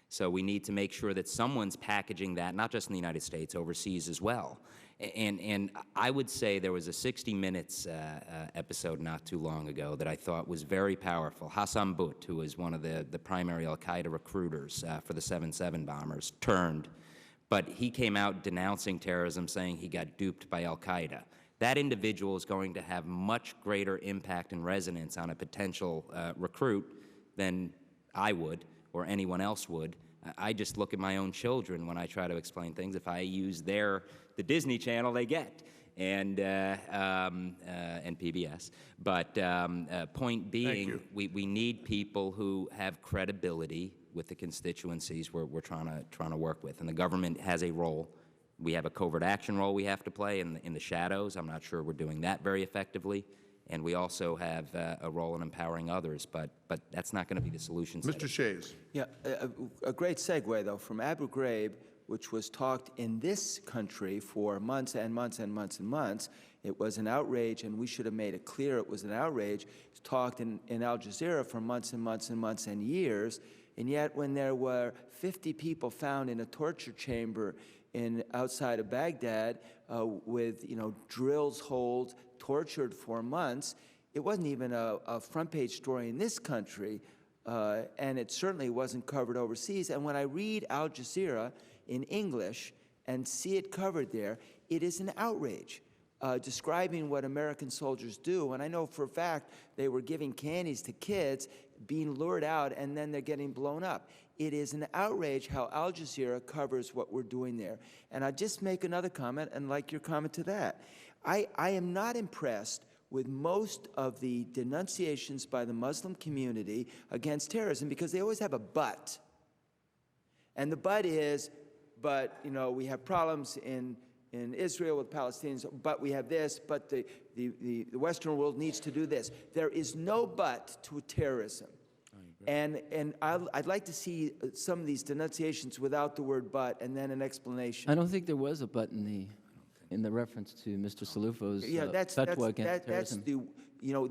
So we need to make sure that someone's packaging that, not just in the United States, overseas as well. And I would say there was a 60 Minutes episode not too long ago that I thought was very powerful. Hassan Butt, who was one of the primary al-Qaeda recruiters for the 7/7 bombers, turned. But he came out denouncing terrorism, saying he got duped by al-Qaeda. That individual is going to have much greater impact and resonance on a potential recruit than I would or anyone else would. I just look at my own children when I try to explain things. If I use the Disney Channel, they get, and PBS. But point being, we need people who have credibility with the constituencies we're trying to work with, and the government has a role. We have a covert action role we have to play in the shadows. I'm not sure we're doing that very effectively. And we also have a role in empowering others, but that's not going to be the solution. Mr. Shays. Yeah, a great segue, though, from Abu Ghraib, which was talked in this country for months and months and months and months. It was an outrage, and we should have made it clear it was an outrage. It was talked in Al Jazeera for months and months and months and years, and yet when there were 50 people found in a torture chamber outside of Baghdad with, you know, drills holes, tortured for months, it wasn't even a front-page story in this country, and it certainly wasn't covered overseas. And when I read Al Jazeera in English and see it covered there, it is an outrage, describing what American soldiers do. And I know for a fact they were giving candies to kids, being lured out, and then they're getting blown up. It is an outrage how Al Jazeera covers what we're doing there. And I'll just make another comment, and like your comment to that. I am not impressed with most of the denunciations by the Muslim community against terrorism, because they always have a but. And the but is, but, you know, we have problems in Israel with Palestinians, but we have this, but the Western world needs to do this. There is no but to terrorism. And I'd like to see some of these denunciations without the word "but" and then an explanation. I don't think there was a but in the reference to Mr. Ciluffo's fatwa against that's terrorism.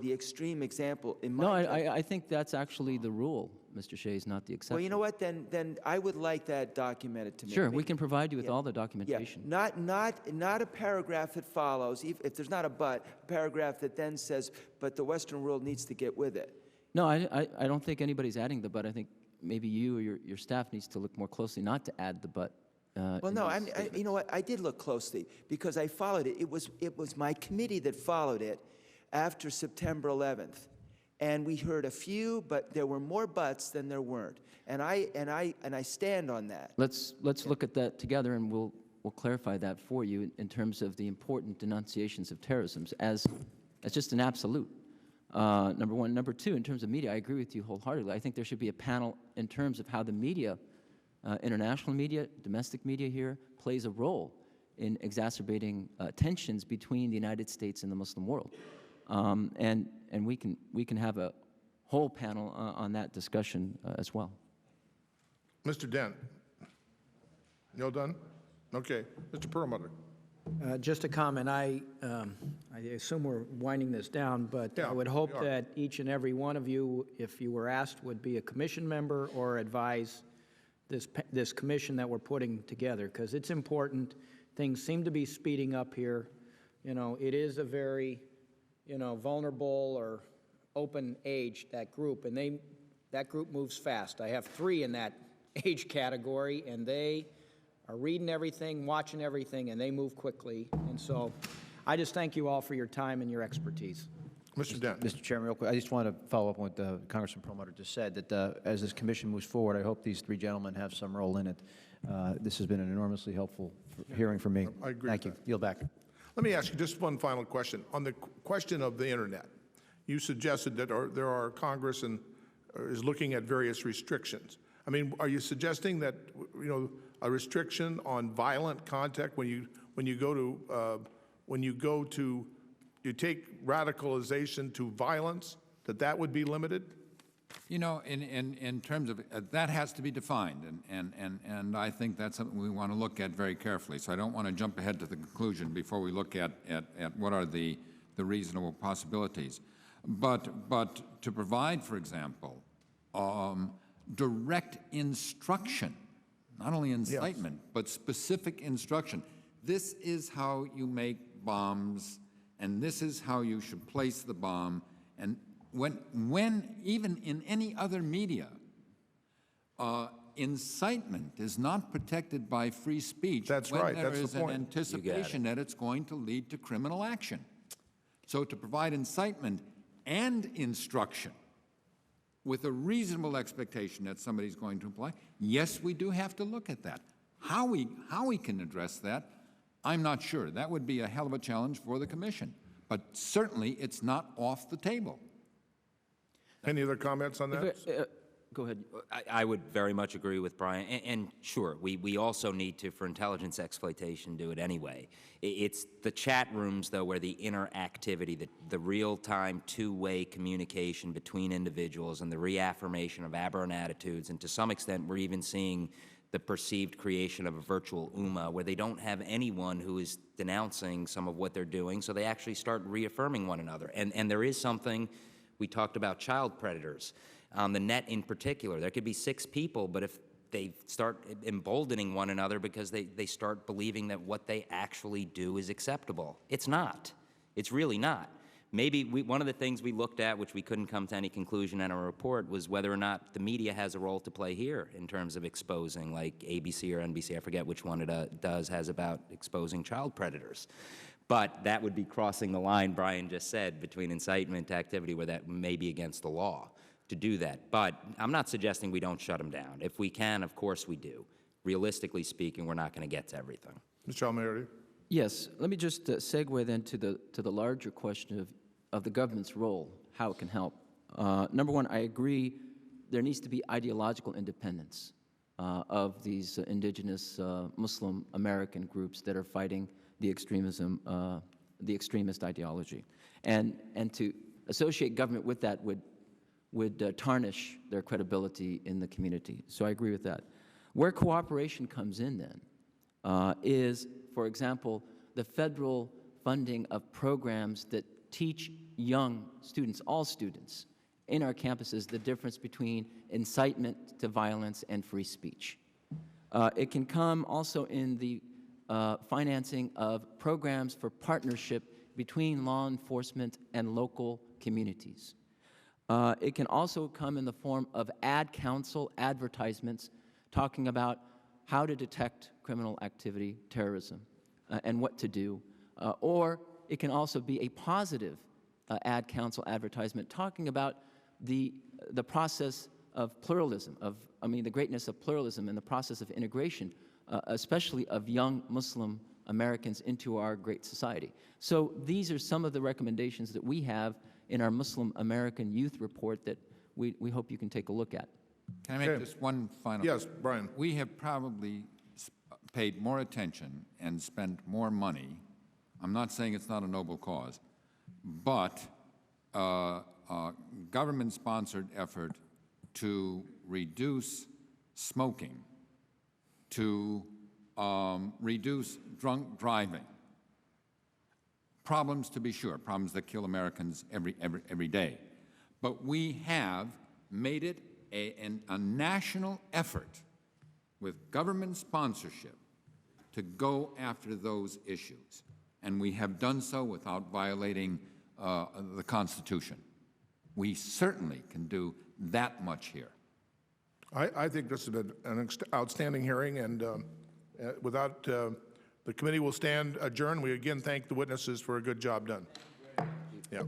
the extreme example in my No, judgment. I think that's actually the rule, Mr. Shays, not the exception. Well, you know what? Then I would like that documented to me. Sure, we can provide you with all the documentation. Yeah, not a paragraph that follows, if there's not a but, a paragraph that then says, but the Western world needs to get with it. No, I don't think anybody's adding the but. I think maybe you or your staff needs to look more closely not to add the but. Well, no, you know what? I did look closely because I followed it. It was my committee that followed it after September 11th. And we heard a few, but there were more buts than there weren't. And I stand on that. Let's look at that together, and we'll clarify that for you in terms of the important denunciations of terrorism as just an absolute. Number one. Number two, in terms of media, I agree with you wholeheartedly. I think there should be a panel in terms of how the media, international media, domestic media here, plays a role in exacerbating tensions between the United States and the Muslim world. And we can have a whole panel on that discussion as well. Mr. Dent. You all done? Okay. Mr. Perlmutter. Just a comment. I assume we're winding this down, but Yeah, I would we hope are. that each and every one of you, if you were asked, would be a commission member or advise this commission that we're putting together, because it's important. Things seem to be speeding up here. You know, it is a very, vulnerable or open age, that group, and that group moves fast. I have 3 in that age category, and they are reading everything, watching everything, and they move quickly. And so I just thank you all for your time and your expertise. Mr. Dent. Mr. Chairman, real quick, I just want to follow up on what Congressman Perlmutter just said, that as this commission moves forward, I hope these 3 gentlemen have some role in it. This has been an enormously helpful hearing for me. I agree Thank with you. Yield back. Let me ask you just one final question. On the question of the Internet, you suggested that Congress is looking at various restrictions. I mean, are you suggesting that, a restriction on violent contact when you take radicalization to violence, that would be limited? In terms of that has to be defined, and I think that's something we want to look at very carefully. So I don't want to jump ahead to the conclusion before we look at what are the reasonable possibilities. But to provide, for example, direct instruction, not only incitement, but specific instruction. This is how you make bombs, and this is how you should place the bomb. And when even in any other media, incitement is not protected by free speech. That's when right. there That's the is an point. anticipation that it's going to lead to criminal action. So to provide incitement and instruction with a reasonable expectation that somebody's going to apply, yes, we do have to look at that. How we can address that, I'm not sure. That would be a hell of a challenge for the Commission. But certainly, it's not off the table. Any other comments on that? Go ahead. I would very much agree with Brian. And sure, we also need to, for intelligence exploitation, do it anyway. It's the chat rooms, though, where the interactivity, the real-time two-way communication between individuals and the reaffirmation of aberrant attitudes, and to some extent, we're even seeing the perceived creation of a virtual Ummah where they don't have anyone who is denouncing some of what they're doing, so they actually start reaffirming one another. And there is something, we talked about child predators. On the net in particular, there could be 6 people, but if they start emboldening one another because they start believing that what they actually do is acceptable. It's not. It's really not. Maybe one of the things we looked at, which we couldn't come to any conclusion in our report, was whether or not the media has a role to play here in terms of exposing, like ABC or NBC, I forget which one it has about exposing child predators. But that would be crossing the line, Brian just said, between incitement activity where that may be against the law to do that. But I'm not suggesting we don't shut them down. If we can, of course we do. Realistically speaking, we're not going to get to everything. Mr. Al-Marayati. Yes, let me just segue then to the larger question of the government's role, how it can help. Number one, I agree there needs to be ideological independence of these indigenous Muslim American groups that are fighting the extremism, the extremist ideology. And to associate government with that would would tarnish their credibility in the community. So I agree with that. Where cooperation comes in then is, for example, the federal funding of programs that teach young students, all students, in our campuses the difference between incitement to violence and free speech. It can come also in the financing of programs for partnership between law enforcement and local communities. It can also come in the form of ad council advertisements talking about how to detect criminal activity, terrorism, and what to do. Or it can also be a positive ad council advertisement talking about the process of pluralism, the greatness of pluralism and the process of integration, especially of young Muslim Americans into our great society. So these are some of the recommendations that we have in our Muslim American Youth Report that we hope you can take a look at. Can I make just one final? Yes, Brian. We have probably paid more attention and spent more money. I'm not saying it's not a noble cause, but government-sponsored effort to reduce smoking, to reduce drunk driving. Problems, to be sure, problems that kill Americans every day. But we have made it a national effort with government sponsorship to go after those issues. And we have done so without violating the Constitution. We certainly can do that much here. I think this has been an outstanding hearing, and without the committee will stand adjourned. We again thank the witnesses for a good job done. Yeah.